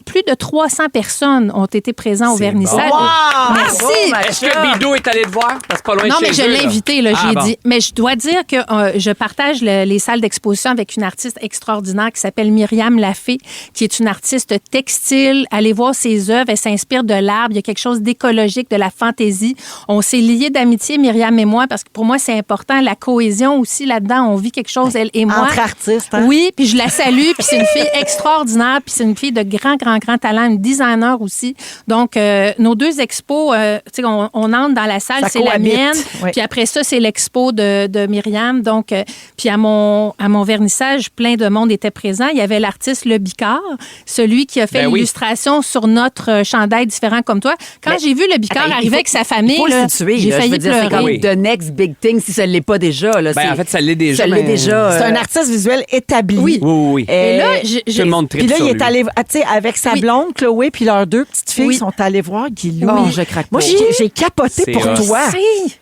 Plus de 300 personnes ont été présentes au C'est vernissage. bon. Merci. Est-ce que Bidou est allé te voir? Parce que pas loin Non, de mais chez je eux, l'ai là. invité, là, Ah, j'ai bon. dit. Mais je dois dire que je partage les salles d'exposition avec une artiste extraordinaire qui s'appelle Myriam Lafay, qui est une artiste textile. Allez voir ses œuvres, elle s'inspire de l'arbre. Il y a quelque chose d'écologique, de la fantaisie. On s'est liés d'amitié, Myriam et moi, parce que pour moi, c'est important. La cohésion aussi là-dedans, on vit quelque chose, elle et moi. Entre artistes, hein? Oui, puis je la salue, puis c'est une fille extraordinaire, puis c'est une fille de grand talent, une designer aussi. Donc, nos deux expos, tu sais, on entre dans la salle, Ça c'est la cohabite, mienne, oui. puis après ça, c'est l'expo de Myriam. Donc, puis à mon vernissage, plein de monde était présent. Il y avait l'artiste Le Bicard, celui qui a fait Ben oui. l'illustration sur notre chandail différent comme toi. Quand j'ai vu Le Bicard Attends, arriver avec sa famille, Il faut là, le situer. j'ai là. Je failli veux dire, c'est pleurer. comme the next big thing si ça ne l'est pas déjà. Là. Ben, C'est- en fait, ça l'est déjà. Ça l'est mais- déjà. C'est un artiste visuel établi. Oui. Oui. Et là, Tout le monde tripe Puis là, sur il est lui. allé, tu sais, avec sa Oui. blonde, Chloé, puis leurs deux petites filles Oui. sont allées voir Guilou. Oh, je craque Moi, pas. j'ai capoté C'est pour hot. toi.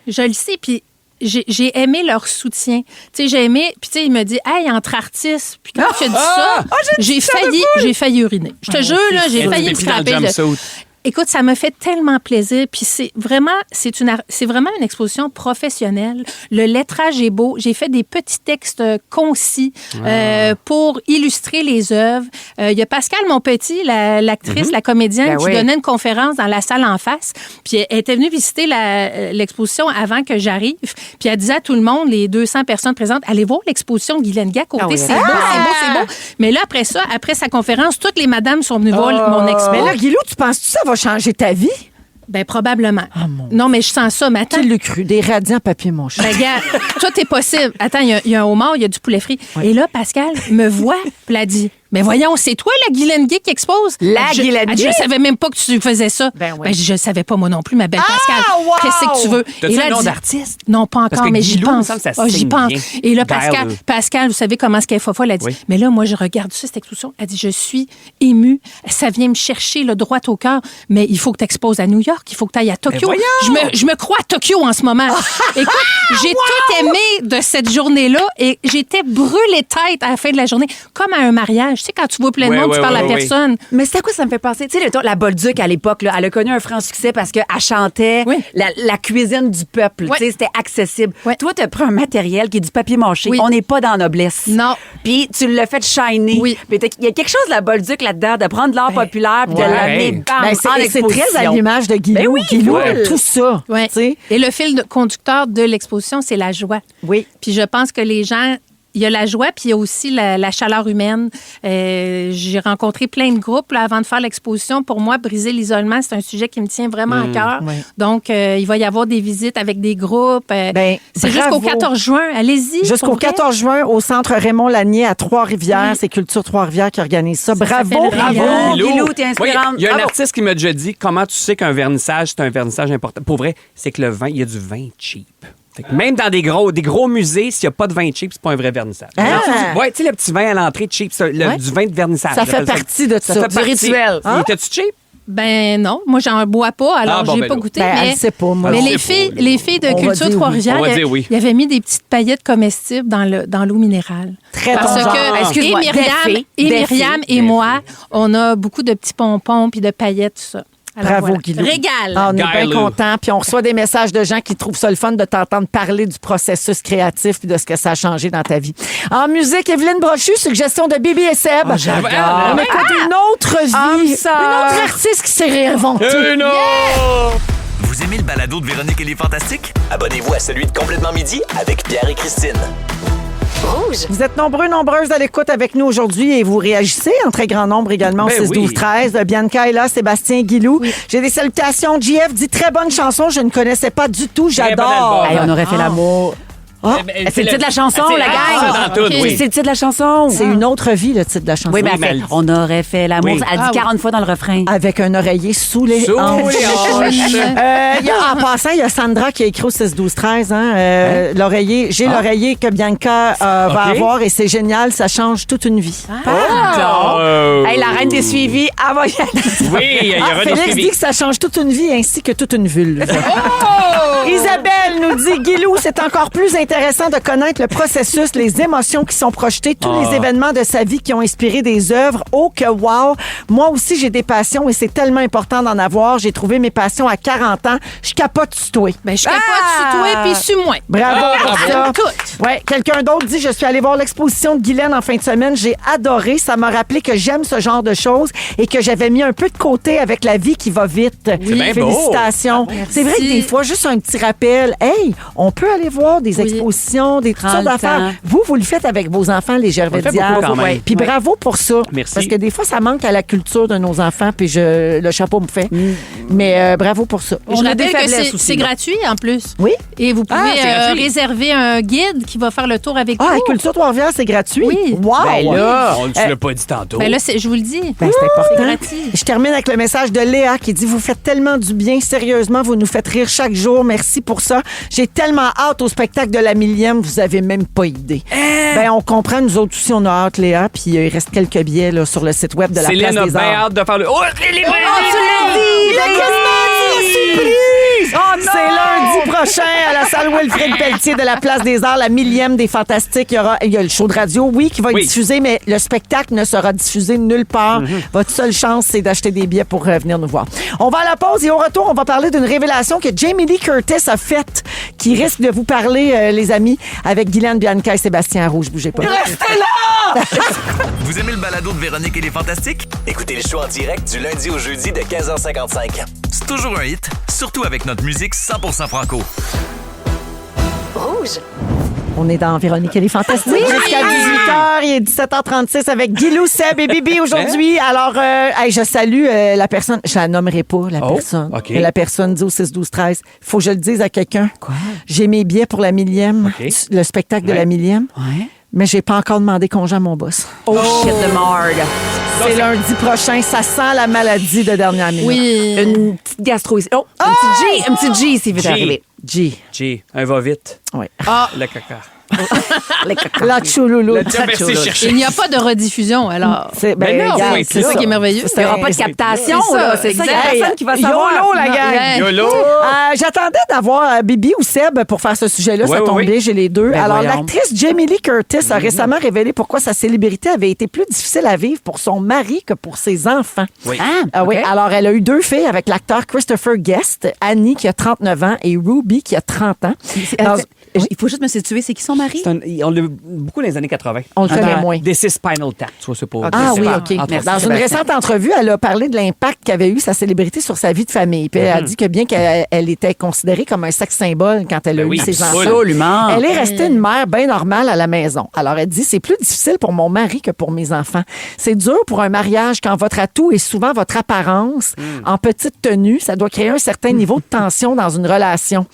Je le sais, puis j'ai aimé leur soutien. Tu sais, j'ai aimé, puis tu sais, il me dit, hey, entre artistes. Puis quand tu as dit ça, j'ai failli uriner. Je te jure, là, j'ai Un failli me petit pipi dans le frapper. jumpsuit. Écoute, ça me fait tellement plaisir. Puis c'est vraiment une exposition professionnelle. Le lettrage est beau. J'ai fait des petits textes concis pour illustrer les œuvres. Il y a Pascal Monpetit, l'actrice, la comédienne, Ben qui oui. donnait une conférence dans la salle en face. Puis elle était venue visiter l'exposition avant que j'arrive. Puis elle disait à tout le monde, les 200 personnes présentes, allez voir l'exposition de Guylaine Gay à côté. Ah oui, c'est beau, c'est beau. Mais là, après sa conférence, toutes les madames sont venues voir mon expo. Mais là, Guilou, tu penses que ça va changer ta vie? Ben, probablement. Non, mais je sens ça. Mais attends. Qui l'a cru? Des radiants papier mâché. Ben, regarde, tout est possible. Attends, il y a un homard, il y a du poulet frit. Et là, Pascal me voit, puis elle a dit, mais voyons, c'est toi la Guylaine Gay qui expose? Guylaine Je Gay? savais même pas que tu faisais ça. Ben oui. Je savais pas moi non plus, ma belle Pascal. wow! Qu'est-ce que tu veux? T'as-tu Et là, un elle nom dit- d'artiste? Non, pas Parce encore, que mais j'y Guilou, il me pense. semble que ça Ah, j'y signe pense. bien. Et là, Guile. Pascal, vous savez comment est-ce qu'elle est folle? Elle a dit, Oui. mais là, moi, je regarde ça, cette exposition. Elle dit, je suis émue. Ça vient me chercher le droit au cœur. Mais il faut que tu exposes à New York. Il faut que tu ailles à Tokyo. Je me crois à Tokyo en ce moment. Écoute, j'ai tout aimé de cette journée-là et j'étais brûlée tête à la fin de la journée. Comme à un mariage. Tu sais, quand tu vois plein de Ouais, monde, ouais, tu parles ouais, à ouais. personne. Mais c'est à quoi ça me fait penser? Tu sais, la Bolduc, à l'époque, là, elle a connu un franc succès parce qu'elle chantait Oui. la cuisine du peuple. Oui. Tu sais, c'était accessible. Oui. Toi, tu as pris un matériel qui est du papier mâché. Oui. On n'est pas dans la noblesse. Non. Puis tu l'as fait shiner. Oui. Mais il y a quelque chose de la Bolduc là-dedans, de prendre l'art populaire puis de ouais. l'amener bam, Ben, en c'est très exposition. à l'image de Guilou. Ben oui, Guilou, full. tout ça. Ouais. tu sais. Et le fil conducteur de l'exposition, c'est la joie. Oui. Puis je pense que les gens, il y a la joie, puis il y a aussi la chaleur humaine. J'ai rencontré plein de groupes là, avant de faire l'exposition. Pour moi, briser l'isolement, c'est un sujet qui me tient vraiment à cœur. oui. Donc, il va y avoir des visites avec des groupes. Ben, c'est bravo. jusqu'au 14 juin. Allez-y. Jusqu'au pour vrai. 14 juin, au Centre Raymond Lanier à Trois-Rivières. Oui. C'est Culture Trois-Rivières qui organise ça. Bravo, s'appelle bravo. Réal. Guilou, t'es inspirante. Oui, il y a un Bravo. artiste qui m'a déjà dit comment tu sais qu'un vernissage, c'est un vernissage important. Pour vrai, c'est que le vin, il y a du vin cheap. Fait que même dans des gros musées, s'il n'y a pas de vin cheap, c'est pas un vrai vernissage. Ah! Ouais, tu sais, le petit vin à l'entrée cheap, ça, Ouais. du vin de vernissage. Ça fait j'appelle partie de ça. fait Du partie. rituel. Il était-tu cheap? Ben non, moi j'en bois pas, alors Ah, bon, j'ai ben pas là. goûté. Ben, mais elle sait pas, moi. mais Elle les sait pas, filles, les filles de On va Culture dire oui. Trois-Rivières, On va il dire oui. y avait mis des petites paillettes comestibles dans l'eau minérale. Très Parce ton genre. que Excuse-moi, Myriam et moi, on a beaucoup de petits pompons puis de paillettes, tout ça. Alors, Bravo, voilà. Guilou. Régal. Ah, on est bien Guilou. contents. Puis on reçoit des messages de gens qui trouvent ça le fun de t'entendre parler du processus créatif puis de ce que ça a changé dans ta vie. En musique, Evelyne Brochu, suggestion de Bibi et Seb. j'adore. On écoute une autre vie. Âme sœur. Une autre artiste qui s'est réinventée. non! Vous aimez le balado de Véronique et les Fantastiques? Abonnez-vous à celui de Complètement Midi avec Pierre et Christine. Vous êtes nombreuses à l'écoute avec nous aujourd'hui et vous réagissez en très grand nombre également au Ben 6 12 13 Bianca est là, Sébastien Guilou. J'ai des salutations. JF dit très bonne chanson, je ne connaissais pas du tout, Très bon j'adore. album. Hey, on aurait fait l'amour. C'est le titre de la chanson, la gang. dans tout, C'est oui. le titre de la chanson. C'est une autre vie, le titre de la chanson. Oui, mais Oui, mais elle fait, elle- on aurait fait l'amour. Oui. Elle dit 40 fois dans le refrain. Avec un oreiller sous les Sous hanches. les hanches. En passant, il y a Sandra qui a écrit au 6-12-13. L'oreiller, j'ai l'oreiller que Bianca va OK. avoir et c'est génial, ça change toute une vie. Oh. Hey, la reine des suivis, elle va y aller. Oui, il y aura des Félix suivis. dit que ça change toute une vie ainsi que toute une vulve. Isabelle nous dit, Guilou, c'est encore plus intéressant de connaître le processus, les émotions qui sont projetées, tous les événements de sa vie qui ont inspiré des œuvres. Oh que wow! Moi aussi, j'ai des passions et c'est tellement important d'en avoir. J'ai trouvé mes passions à 40 ans. Je capote sur toi. Ben, je capote sur toi puis sur moi. Bravo pour ça. Écoute. Ouais, quelqu'un d'autre dit, je suis allée voir l'exposition de Guylaine en fin de semaine. J'ai adoré. Ça m'a rappelé que j'aime ce genre de choses et que j'avais mis un peu de côté avec la vie qui va vite. bien beau. Félicitations. C'est vrai que des fois, juste un petit rappel. Hey, on peut aller voir des expositions, des toutes Prends sortes le d'affaires. temps. Vous le faites avec vos enfants, les Gervais On le fait beaucoup quand même. Puis bravo pour ça. Merci. Parce que des fois, ça manque à la culture de nos enfants, puis le chapeau me fait. Mais bravo pour ça. Je rappelle que c'est gratuit en plus. Oui. Et vous pouvez c'est gratuit. réserver un guide qui va faire le tour avec Ah, vous. la culture Trois-Rivières, c'est gratuit? Oui. Wow! Ben là, On ne l'a pas dit tantôt. Ben là, je vous le dis. Ben, c'est important. C'est gratuit. Je termine avec le message de Léa qui dit « Vous faites tellement du bien. Sérieusement, vous nous faites rire chaque jour. Merci pour ça. J'ai tellement hâte au spectacle de la millième. Vous avez même pas idée. Ben, on comprend. Nous autres aussi, on a hâte, Léa. Puis il reste quelques billets là, sur le site web de la Céline Place a des bien Arts. hâte de faire le... Oh, c'est les Tu l'as dit! Surprise! C'est lundi prochain à la salle Wilfrid Pelletier de la Place des Arts, la millième des Fantastiques. Il y a le show de radio, oui, qui va être Oui. diffusé, mais le spectacle ne sera diffusé nulle part. Votre seule chance, c'est d'acheter des billets pour venir nous voir. On va à la pause et au retour, on va parler d'une révélation que Jamie Lee Curtis a faite, qui risque de vous parler, les amis, avec Guylaine, Bianca et Sébastien Rouge. Bougez pas. Restez là! Vous aimez le balado de Véronique et les Fantastiques? Écoutez le show en direct du lundi au jeudi de 15h55. C'est toujours un hit, surtout avec notre musique 100% franco. Rouge. On est dans Véronique et les Fantastiques jusqu'à 18h. Il est 17h36 avec Guilou, Seb et Bibi aujourd'hui. Alors, hey, je salue la personne. Je la nommerai pas, la personne. OK. Mais la personne dit au 6-12-13. Faut que je le dise à quelqu'un. Quoi? J'ai mes billets pour la millième, OK. le spectacle de la millième. Ouais. Mais j'ai pas encore demandé congé à mon boss. Oh, shit de marde. C'est lundi prochain. Ça sent la maladie de dernière minute. Oui. Une petite gastro ici. Oh, un petit G s'il veut G. arriver. G. G, un va-vite. Oui. Le caca. La chouloulou. Merci, chercher. Il n'y a pas de rediffusion, alors. C'est Ben non, regarde, oui, c'est ça qui est merveilleux. C'est Il n'y aura pas de c'est- captation, c'est ça, là. C'est ça, il y a exact. personne qui va savoir. YOLO, la gang! Ouais. YOLO! J'attendais d'avoir Bibi ou Seb pour faire ce sujet-là. Ouais, Ça ouais, tombe ouais. bien, j'ai les deux. Ben Alors, voyons. l'actrice Jamie Lee Curtis a récemment révélé pourquoi sa célébrité avait été plus difficile à vivre pour son mari que pour ses enfants. Oui. Oui, OK. alors elle a eu deux filles avec l'acteur Christopher Guest, Annie qui a 39 ans et Ruby qui a 30 ans. Dans- Il faut juste me situer, c'est qui son mari? On l'a beaucoup dans les années 80. On le connaît moins. This is Spinal Tap. Tu vois, c'est pas... Ah c'est oui, pas- OK. entre autres. Dans une récente entrevue, elle a parlé de l'impact qu'avait eu sa célébrité sur sa vie de famille. Puis elle a dit que bien qu'elle elle était considérée comme un sexe symbole quand elle a Ben eu oui, ses enfants. absolument. Elle est restée une mère bien normale à la maison. Alors elle dit, c'est plus difficile pour mon mari que pour mes enfants. C'est dur pour un mariage quand votre atout est souvent votre apparence en petite tenue. Ça doit créer un certain niveau de tension dans une relation.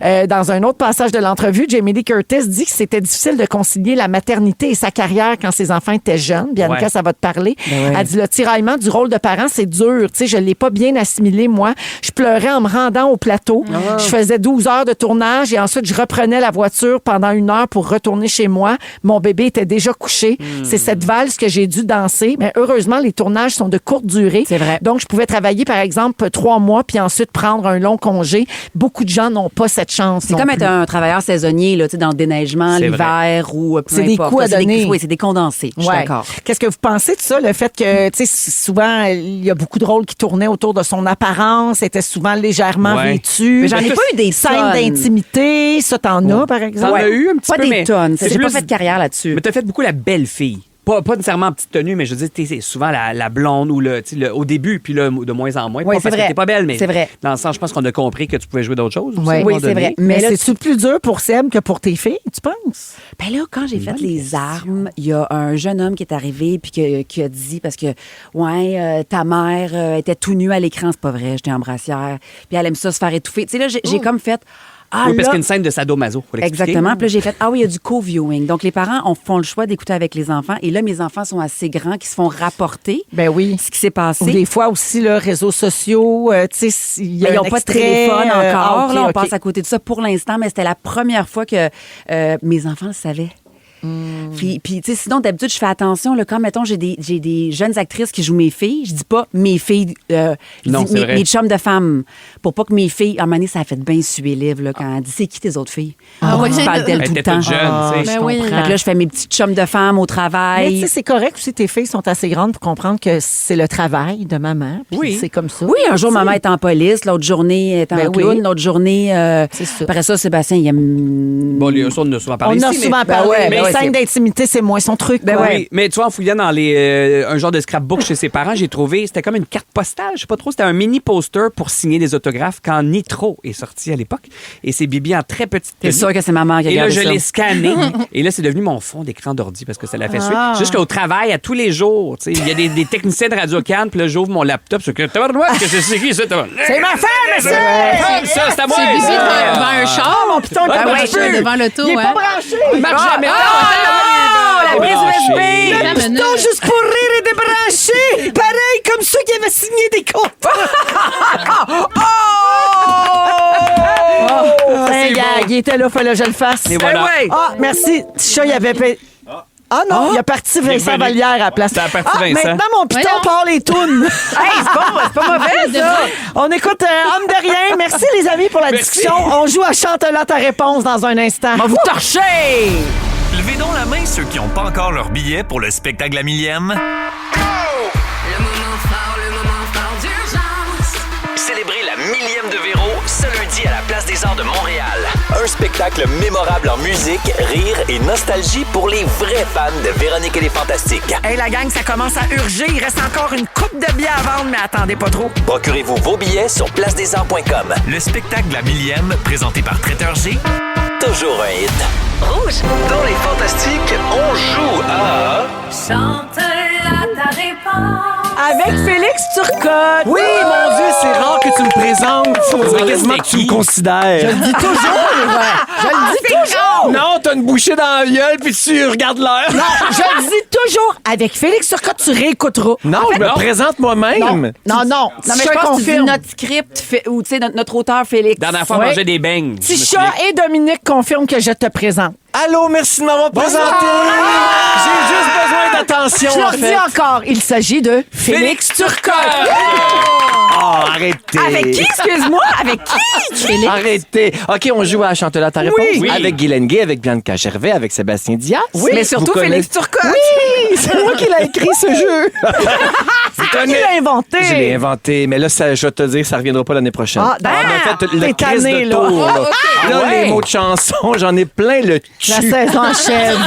Dans un autre passage de l'entrevue, Jamie Lee Curtis dit que c'était difficile de concilier la maternité et sa carrière quand ses enfants étaient jeunes. Bianca, Ouais. ça va te parler. Ben ouais. Elle dit, le tiraillement du rôle de parent, c'est dur. Tu sais, je l'ai pas bien assimilé, moi. Je pleurais en me rendant au plateau. Je faisais 12 heures de tournage et ensuite, je reprenais la voiture pendant 1 heure pour retourner chez moi. Mon bébé était déjà couché. C'est cette valse que j'ai dû danser. Mais heureusement, les tournages sont de courte durée. C'est vrai. Donc, je pouvais travailler, par exemple, 3 mois puis ensuite prendre un long congé. Beaucoup de gens n'ont pas cette chance. C'est comme être un travailleur saisonnier, là, tu sais, dans le déneigement, C'est l'hiver ou peu C'est des importe. coups à Là, c'est donner. Oui, c'est des condensés. Je suis Ouais. d'accord. Qu'est-ce que vous pensez de ça, le fait que, tu sais, souvent, il y a beaucoup de rôles qui tournaient autour de son apparence, était souvent légèrement Ouais. vêtu. Mais j'en ai pas eu des scènes tonnes. d'intimité, ça t'en as, par exemple? T'en as eu un petit Pas peu, des mais tonnes. c'est J'ai pas plus- fait de carrière là-dessus. Mais t'as fait beaucoup la belle fille. Pas nécessairement en petite tenue, mais je veux dire, c'est souvent la blonde ou au début, puis là, de moins en moins. Oui, Pas c'est parce vrai. que t'es pas belle, mais C'est vrai. dans le sens, je pense qu'on a compris que tu pouvais jouer d'autres choses. aussi, Ouais. à un Oui, moment c'est donné. vrai. Mais là, c'est-tu plus dur pour Seb que pour tes filles, tu penses? Ben là, quand j'ai fait les armes, il y a un jeune homme qui est arrivé puis qui a dit, parce que, ta mère était tout nue à l'écran, c'est pas vrai, j'étais en brassière, puis elle aime ça se faire étouffer. Tu sais, là, j'ai comme fait, Ah, Oui, parce là- qu'il y a une scène de sadomaso. Faut l'expliquer. Exactement. Puis là, j'ai fait, il y a du co-viewing. Donc, les parents font le choix d'écouter avec les enfants. Et là, mes enfants sont assez grands qu'ils se font rapporter Ben oui. ce qui s'est passé. Ou des fois aussi, là, réseaux sociaux, tu sais, il y a Mais ils un n'ont pas de extrait, téléphone encore. ok, Là, on ok. passe à côté de ça pour l'instant, mais c'était la première fois que mes enfants le savaient. Puis tu sais, sinon, d'habitude, je fais attention. Là, quand, mettons, j'ai des jeunes actrices qui jouent mes filles, je dis pas mes filles, je Non, dis c'est vrai. mes chums de femmes. Pour pas que mes filles, à un moment donné, ça a fait bien suer les livres, là, quand elle dit, c'est qui tes autres filles? Pourquoi tu parles d'elles Elle tout le était temps? toute jeune, tu sais. Ben oui. Fait que là, je fais mes petites chums de femmes au Mais tu travail. sais, c'est correct aussi, tes filles sont assez grandes pour comprendre que c'est le travail de maman. Puis Oui. c'est comme ça. Oui, un jour, Tu sais. maman est en police, l'autre journée, elle est en Ben oui. clown, l'autre journée... C'est ça. Après ça, Sébastien, il aime... Bon, on en a souvent parlé On a ici, souvent mais... parlé, ouais, mais ben ouais, scène c'est- d'intimité, c'est moins son truc. quoi. Oui, mais tu vois, en fouillant dans un genre de scrapbook chez ses parents, j'ai trouvé, c'était comme une carte postale, je sais pas trop, c'était un mini poster pour signer des autographes quand Nitro est sorti à l'époque. Et c'est Bibi en très petite T'es tenue. sûr que c'est maman qui a Et là, gardé je ça? l'ai scanné. Et là, c'est devenu mon fond d'écran d'ordi parce que ça l'a fait suer. Ah. Jusqu'au travail, à tous les jours. Tu sais, il y a des techniciens de Radio-Can, puis là, j'ouvre mon laptop. C'est que, tabarouette, que c'est qui, ça? C'est ma femme, ça! Ça, c'est à moi! C'est Bibi ça. devant un char. Mon piton, Ah, il ouais, marche plus. devant l'auto, Il est hein. pas branché. Il marche jamais. la prise USB! Attends une Piton, minute. juste pour rire et débranché. Pareil comme ceux qui avaient signé des contrats. Hey, gars, il était là, fallait que je le fasse. Et voilà. Ben ouais. Ah, merci. Chat, il avait payé. Ah non, il a parti Vincent revenu. Vallière à la place. C'est parti Ah, Vincent. maintenant, mon piton Voyons. part les tounes. Hey, c'est pas mauvais, ça! On écoute Homme de rien. Merci, les amis, pour la Merci. discussion. On joue à Chante-la ta réponse dans un instant. Vous torchez! Levez donc la main ceux qui n'ont pas encore leur billet pour le spectacle à millième. Le moment fort d'urgence. Célébrez la millième de Véro ce lundi à la Place des Arts de Montréal. Un spectacle mémorable en musique, rire et nostalgie pour les vrais fans de Véronique et les Fantastiques. Hey, la gang, ça commence à urger. Il reste encore une coupe de billets à vendre, mais attendez pas trop. Procurez-vous vos billets sur placedesarts.com. Le spectacle de la millième, présenté par Traiteur G, toujours un hit. Rouge. Dans les Fantastiques, on joue à... Chante-la ta réponse. Avec Félix Turcotte. Oui, mon Dieu, c'est rare que tu me présentes. On dirait quasiment que tu me considères. Je le dis toujours. Je le dis toujours. Non, t'as une bouchée dans la gueule puis tu regardes l'heure. Non, je le dis toujours. Avec Félix Turcotte, tu réécouteras. Non, je me présente moi-même. Non. Non, mais je pense que tu dis confirme. notre script, ou tu sais, notre auteur Félix. Dernière fois, on Ouais. mangeait des beignes. Je me Tisha souviens. et Dominique confirment que je te présente. Allô, merci de m'avoir présenté. J'ai juste besoin d'attention, Je en leur fait. dis encore, il s'agit de Félix Turcotte. Oh, arrêtez. Avec qui, excuse-moi? Avec qui? Félix. Arrêtez. OK, on joue à Chante-la ta réponse. Oui. Avec Guylaine Gay, avec Bianca Gervais, avec Sébastien Diaz. Oui, mais surtout Vous Félix connaissez- Turcotte. Oui, c'est moi qui l'ai écrit, ce jeu. C'est toi qui l'as inventé. Je l'ai inventé, mais là, je vais te dire, ça reviendra pas l'année prochaine. Ah, on a fait le t'es crise tanné, de là. tour. Ah, Là, Là, ouais. les mots de chanson, j'en ai plein le cul. La saison achève.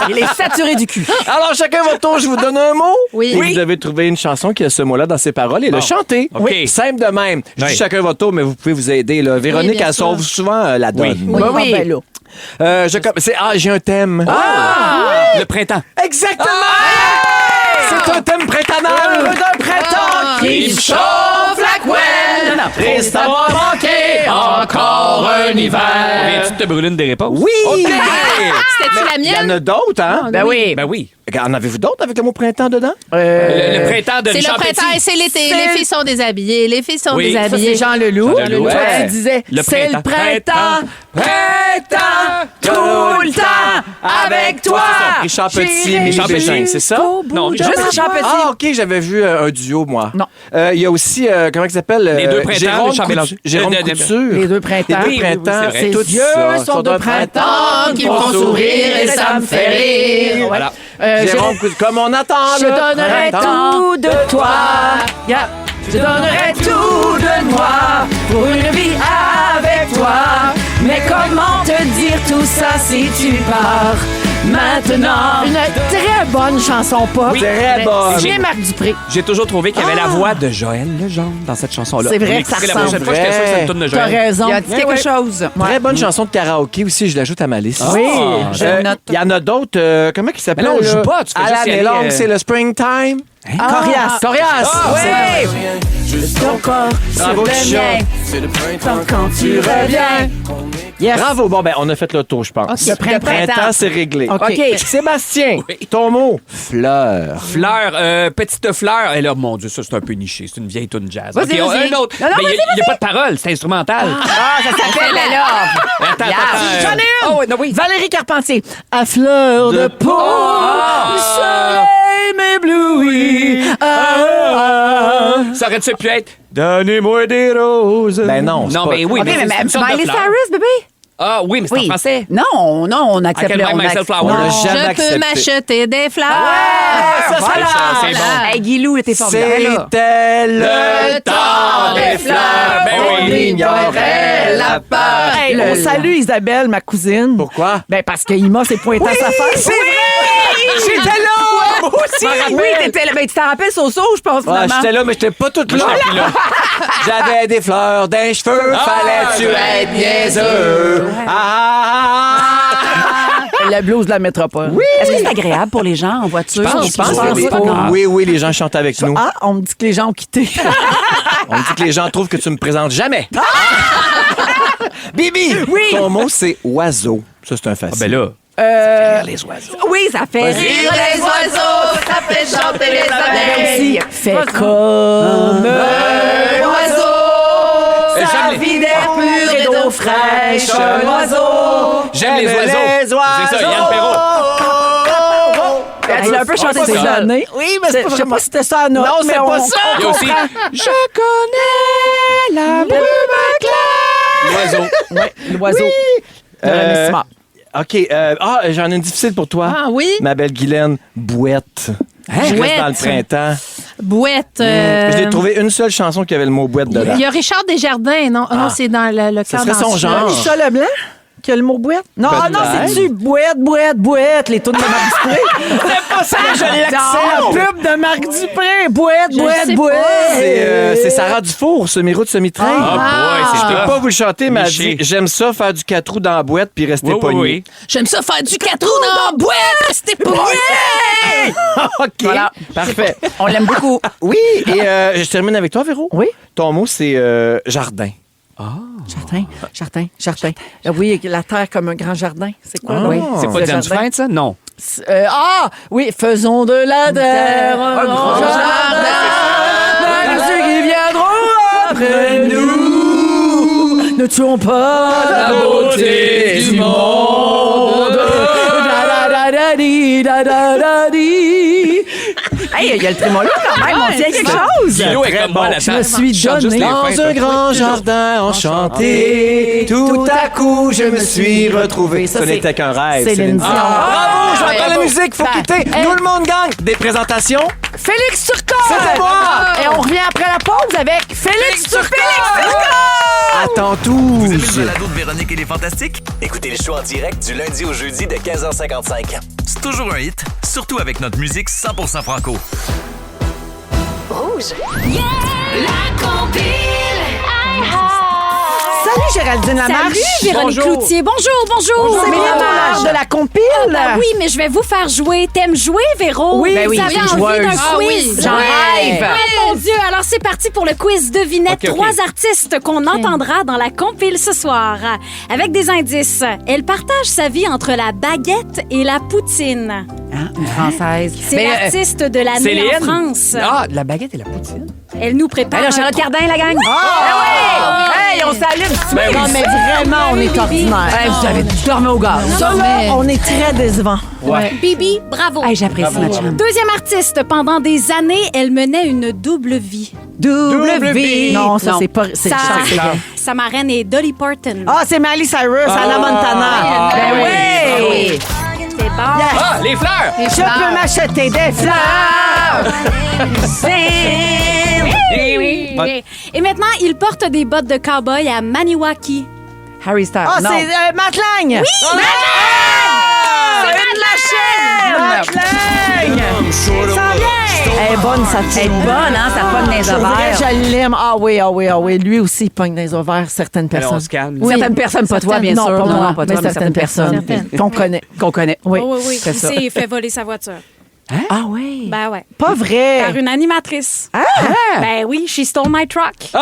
Il est saturé du cul. Alors, chacun votre tour, je vous donne un mot. Oui. Et Oui. vous devez trouver une chanson qui a ce mot-là dans ses paroles et le chanter. OK. Oui. Simple de même. Je dis Oui. chacun votre tour, mais vous pouvez vous aider. Là. Véronique, bien elle sûr. sauve souvent la donne. Oui, Oui, oui. ben là. J'ai un thème. Le printemps. Exactement! C'est un thème printannal. Un printemps qui chauffe la couenne. Triste d'avoir manqué encore un hiver. Viens-tu de te brûler une des réponses? Oui! C'était-tu la Il y en mienne? a d'autres, hein? Ben oui. Ben oui. En avez-vous d'autres avec le mot printemps dedans? Le printemps de C'est Richard le printemps et Petit. c'est l'été. Les filles sont déshabillées. Les filles sont Oui, ça, Ça, c'est déshabillées. Jean Leloup. Jean Leloup, Toi, ouais. tu disais, Le c'est le printemps. printemps, tout le temps, avec toi. Richard Petit, J'irai Michel Bégin, c'est ça? Non, Juste Richard Petit. Ah, OK, j'avais vu un duo, moi. Non. Il y a aussi, comment il s'appelle? Les deux printemps, Jérôme Richard Bélanger. Jérôme Couture. Les deux printemps. Les deux printemps, oui, c'est vrai. tout Ses yeux ça. sont de printemps qui me font sourire et ça me fait rire. Voilà. Jérôme Couture, comme on attend Je le donnerai printemps. tout de toi. Yeah. Je donnerai tout de moi pour une vie avec toi. Mais comment te dire tout ça si tu pars maintenant? Une très bonne chanson pop. Très bonne. J'ai Marc Dupré. J'ai toujours trouvé qu'il y avait la voix de Joël Legendre dans cette chanson-là. C'est vrai On que ça l'écouterait la prochaine ressemble. fois, j'étais sûr que c'est une tourne de T'as Joël. raison. Il a dit quelque chose. Très bonne chanson de karaoké aussi, je l'ajoute à ma liste. Oui, je le note. Il y en a d'autres, comment il s'appelle? Mais là, on là? joue pas, tu fais À juste y l'année aller, longue, c'est le springtime. Corias. Corias! Oui. Juste pour corps Bravo, sur le Chicha. mien. C'est le printemps Quand tu reviens. Yes. Bravo. Bon, ben, on a fait le tour, je pense. Le printemps. C'est réglé. OK. Sébastien, ton mot, fleur. Fleur, petite fleur. Et là, mon Dieu, ça, c'est un peu niché. C'est une vieille tune jazz. Vas-y, OK, vas-y. un autre. Non, non, Mais il n'y a pas de parole, c'est instrumental. Ah, ça s'appelle la love. Attends. J'en ai une! Oh, non, oui. Valérie Carpentier. À fleur de peau, le soleil m'éblouit. Ça aurait-tu pu être Donnez-moi des roses? Ben non, c'est Non, pas- mais oui, OK, mais mais c'est une sorte de Miley fleur. Cyrus, bébé? Ah oui, mais c'est en français. Non, on accepte I can buy myself flowers. On l'a Non, jamais Je accepté. peux m'acheter des fleurs. Voilà, c'est bon. Hey, Guilou, t'es formidable. C'était Le temps des fleurs, Ben on oui. ignorait la peur. Hey, on salue Isabelle, ma cousine. Pourquoi? Ben parce que Ima s'est pointé à sa face. C'est vrai! J'étais là! Moi aussi! Oui, t'étais là. Ben, tu t'en rappelles, Soso, je pense, Ah, finalement. j'étais là, mais j'étais pas toute là. Moi, j'étais plus là. J'avais des fleurs d'un cheveu, fallait-tu être niaiseux? Le blues de la métropole. Oui. Est-ce que c'est agréable pour les gens en voiture? Je pense pense que oui. pas. Oui, les gens chantent avec nous. Ah, on me dit que les gens ont quitté. On me dit que les gens trouvent que tu me présentes jamais. Bibi! Oui. Ton mot, c'est oiseau. Ça, c'est un facile. Ben là. Les oiseaux. Oui, ça fait rire les oiseaux, ça fait chanter les abeilles. Fait comme Un oiseau, J'aime sa les- vie d'air pur et d'eau fraîche. Un oiseau. J'aime les oiseaux. Les oiseaux. C'est ça, Yann Perrault. Tu l'as un peu chanté ces ça. années. Oui, mais je sais pas si c'était ça à note. Non, c'est mais pas on- ça. Il y a aussi Je connais la plume claire. l'oiseau. Ouais, l'oiseau. De René Simard. OK. J'en ai une difficile pour toi. Ah oui? Ma belle Guylaine. Bouette. Je reste Bouette. dans le printemps. Bouette. J'ai trouvé une seule chanson qui avait le mot bouette dedans. Il y a Richard Desjardins, non? Non, c'est dans le Ça cadre serait son danseur. genre. Michel Leblanc? Qui a le mot bouette? Non, ah non, Peut-être. c'est-tu bouette, les tunes de Marc Dupré? C'est pas ça, je l'accent. La pub de Marc Dupré. Bouette, sais bouette. C'est Sarah Dufour, semi-route, semi-train. Ah, boy, c'est Je peux tough. pas vous le chanter, mais elle Miché. dit j'aime ça faire du 4 roues dans la boîte puis rester Oui, pogné. oui. J'aime ça faire du 4 roues dans la boîte. C'était pas OK. Voilà. Parfait. On l'aime beaucoup. Oui, et je termine avec toi, Véro. Oui. Ton mot, c'est jardin. Jardin. Oui, la terre comme un grand jardin. C'est quoi? Ah. là? Oui. C'est pas Le Diane jardin. Dufresne, ça? Non. Oui, faisons de la terre un grand jardin. Même ceux qui viendront après nous ne tuons pas la beauté du monde. Da-da-da-da-di, da-da-da-di. Hey, il y a le trémolo quand même. On tient quelque chose. Guilou est comme moi, là, Je me suis chante juste donné. les Dans fins, un toi. grand jardin enchanté, tout à coup je me suis retrouvé. Ce n'était qu'un rêve. Céline Dion. Bravo, je vais entendre la Bravo. musique, faut quitter. Tout le monde gagne. Des présentations. Félix Turcotte! C'était moi! Et on revient après la pause avec Félix Turcotte! À tantôt. Vous aimez le balado de Véronique et les Fantastiques? Écoutez le show en direct du lundi au jeudi de 15h55. C'est toujours un hit, surtout avec notre musique 100% franco. Salut Géraldine Lamarche! Salut, Véronique Bonjour. Cloutier. Bonjour. C'est l'heure de la compile! Ben oui, mais je vais vous faire jouer. T'aimes jouer, Véro? Oui, ben oui, Vous avez je suis envie d'un joueuse. Ah oui, quiz? j'en rêve. Oh mon Dieu! Alors, c'est parti pour le quiz devinette. OK, OK. 3 artistes qu'on entendra dans la compile ce soir. Avec des indices. Elle partage sa vie entre la baguette et la poutine. Hein, une Française. C'est Ben, l'artiste de l'année Céline? en France. Ah, de la baguette et la poutine. Elle nous prépare... ben là, un Charlotte tro- Cardin, la gang. Hey, on s'allume. Non, mais vraiment, on est ordinaire. Hey, vous avez du dormir au gaz. Ça, là, on est très décevant. Bibi, bravo. Hey, j'apprécie ma chum. Deuxième artiste, pendant des années, elle menait une double vie. Double V. Non, ça, c'est pas... C'est Sa, Charles Séguin. sa marraine est Dolly Parton. Ah, c'est Miley Cyrus, Anna Montana. Ben oui. C'est bon. Ah, les fleurs! Je peux m'acheter des fleurs. Oui. Et maintenant, il porte des bottes de cow-boy à Maniwaki. Harry Styles. Ah, non. c'est Matt Lang. Oui, Matt Lang. Elle est bonne, sa Elle est bonne, hein? Ça pogne les Pour vrai, ovaires. je l'aime. Ah oui. Lui aussi, il pogne des ovaires, certaines Alors, on personnes. se calme. Oui. Certaines personnes, pas toi, bien non, sûr. Pas moi, pas mais toi, mais certaines personnes Certaines. qu'on connaît. Qu'on connaît. Oui. Oui. C'est ça. Il fait voler sa voiture. Ah oui? Ben ouais. Pas vrai. Par une animatrice. Ah! Ben oui, she stole my truck. C'est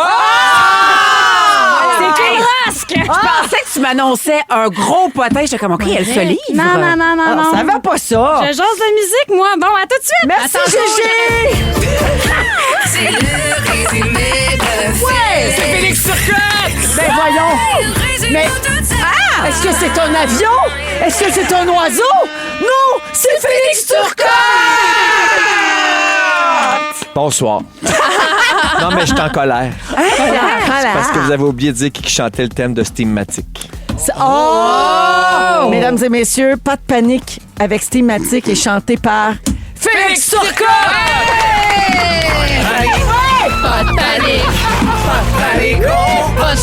Rosque! Je pensais que tu m'annonçais un gros potin. J'étais comme, OK, elle se livre. Non, non, non, non, non. Ça va pas ça. Je jase de musique, moi. Bon, à tout de suite. Merci, Gégé. C'est le résumé de Ouais, c'est Félix Turcotte. Ben voyons. Mais est-ce que c'est un avion? Est-ce que c'est un oiseau? Non, c'est Félix Turcotte. Bonsoir. Non, mais je suis en colère. Parce que vous avez oublié de dire qui chantait le thème de Steamatic. Oh! Mesdames et messieurs, pas de panique avec Steamatic est chanté par Félix Turcotte! Pas de panique. Pas de panique.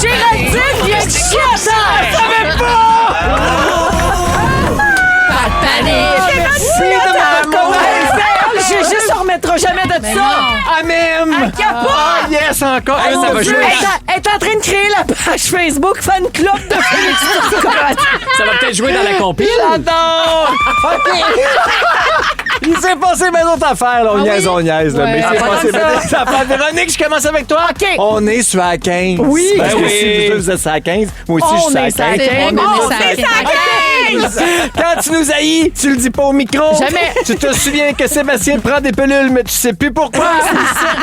Géraldine vient de chier à ça! Je savais pas! Pas de panique. Gégé se remettra jamais de ça! Ah, même! Ah, yes, encore! Oh, Ça mon va Dieu, jouer. elle est en train de créer la page Facebook Fan Club de Félix Turcotte. Ça va peut-être jouer dans la compile. J'adore! OK! Il s'est passé bien d'autres affaires, là. On niaise, là. Ouais. Mais il s'est passé bien d'autres affaires. Véronique, je commence avec toi. OK. On est sur la 15. Oui. Parce que Ben oui. si vous êtes sur la 15, moi aussi, je suis sur la 15. C'est vrai qu'on On est est sur la 15. Quand tu nous haïs, tu le dis pas au micro. Jamais. Tu te souviens que Sébastien prend des pilules, mais tu sais plus pourquoi.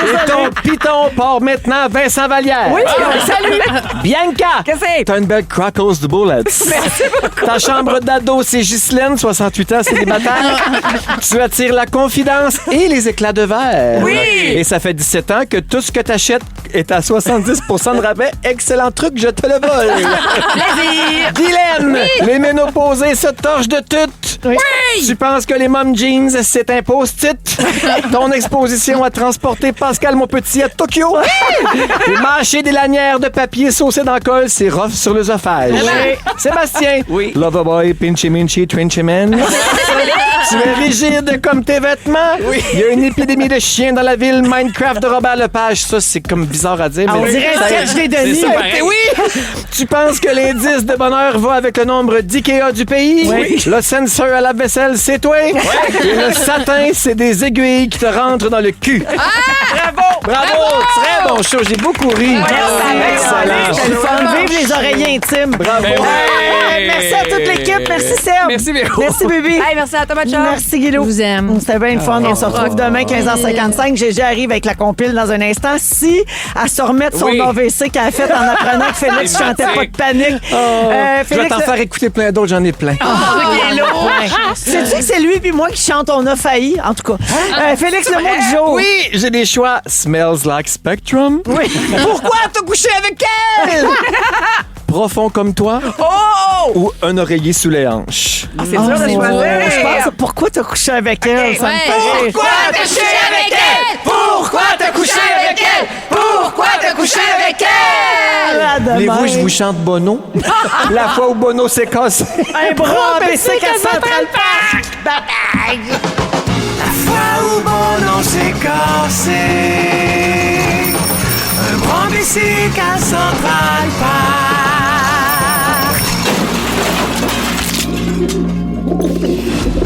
Et ton piton part maintenant à Vincent Vallière. Oui, salut! Bianca! Qu'est-ce que c'est? T'as une belle Crackles de Bullets. Merci beaucoup. Ta chambre d'ado, c'est Ghislaine, 68 ans, célibataire. Tu attires la confidence et les éclats de verre. Oui. Et ça fait 17 ans que tout ce que t'achètes est à 70 de rabais. Excellent truc, je te le vole. Plaisir! Guylaine, les ménopausés se torchent de toutes. Oui. Tu penses que les mom jeans, c'est un post-it? Ton exposition a transporté Pascal Monpetit à Tokyo. Et mâcher des lanières de papier saucé dans le col, c'est rough sur l'œsophage. Sébastien, Oui. Loverboy, Pinchy Minchy, Twinchy Man. Tu es rigide comme tes vêtements. Il y a une épidémie de chiens dans la ville. Minecraft de Robert Lepage. Ça, c'est comme bizarre à dire. On mais dirait ça- un sketch des Denis. ça a été- oui! Tu penses que l'indice de bonheur va avec le nombre d'IKEA du pays? Oui. Le sensor à la vaisselle, c'est toi? Et le satin, c'est des aiguilles qui te rentrent dans le cul. Bravo! Très bon show. J'ai beaucoup ri. Excellent. Il faut enlever les oreillers intimes. Bravo. Hey, merci à toute l'équipe. Merci Seb. Merci, Véro. Merci bébé. Hey, merci à Thomas Char. Merci Guilou. Je vous aime. C'était bien le fun. On se retrouve demain 15h55. Gégé arrive avec la compile dans un instant. Si elle se remettre son Oui. AVC qu'elle a fait en apprenant que Félix chantait pas de panique. Je vais Félix, t'en faire écouter plein d'autres. J'en ai plein. sais-tu que c'est lui puis moi qui chante On a failli? En tout cas. Félix, le mot du jour. Oui, j'ai des choix. Smells like Spectrum. Oui. Pourquoi t'as couché avec elle? Profond comme toi. Ou un oreiller sous les hanches. C'est dur de Je choisir. pense, pourquoi t'as couché avec elle? Ça me Ouais. fait rire. T'as couché avec elle? Pourquoi t'as couché avec elle? Pourquoi t'as couché avec elle? À demain. Voulez-vous que je vous chante Bono? La fois où Bono s'est cassé. Un bras baissé qu'à Central Park. Fois où Bono s'est cassé, un grand bicycle à Central Park.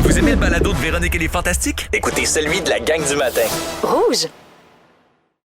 Vous aimez le balado de Véronique et les Fantastiques? Écoutez celui de la gang du matin. Rouge.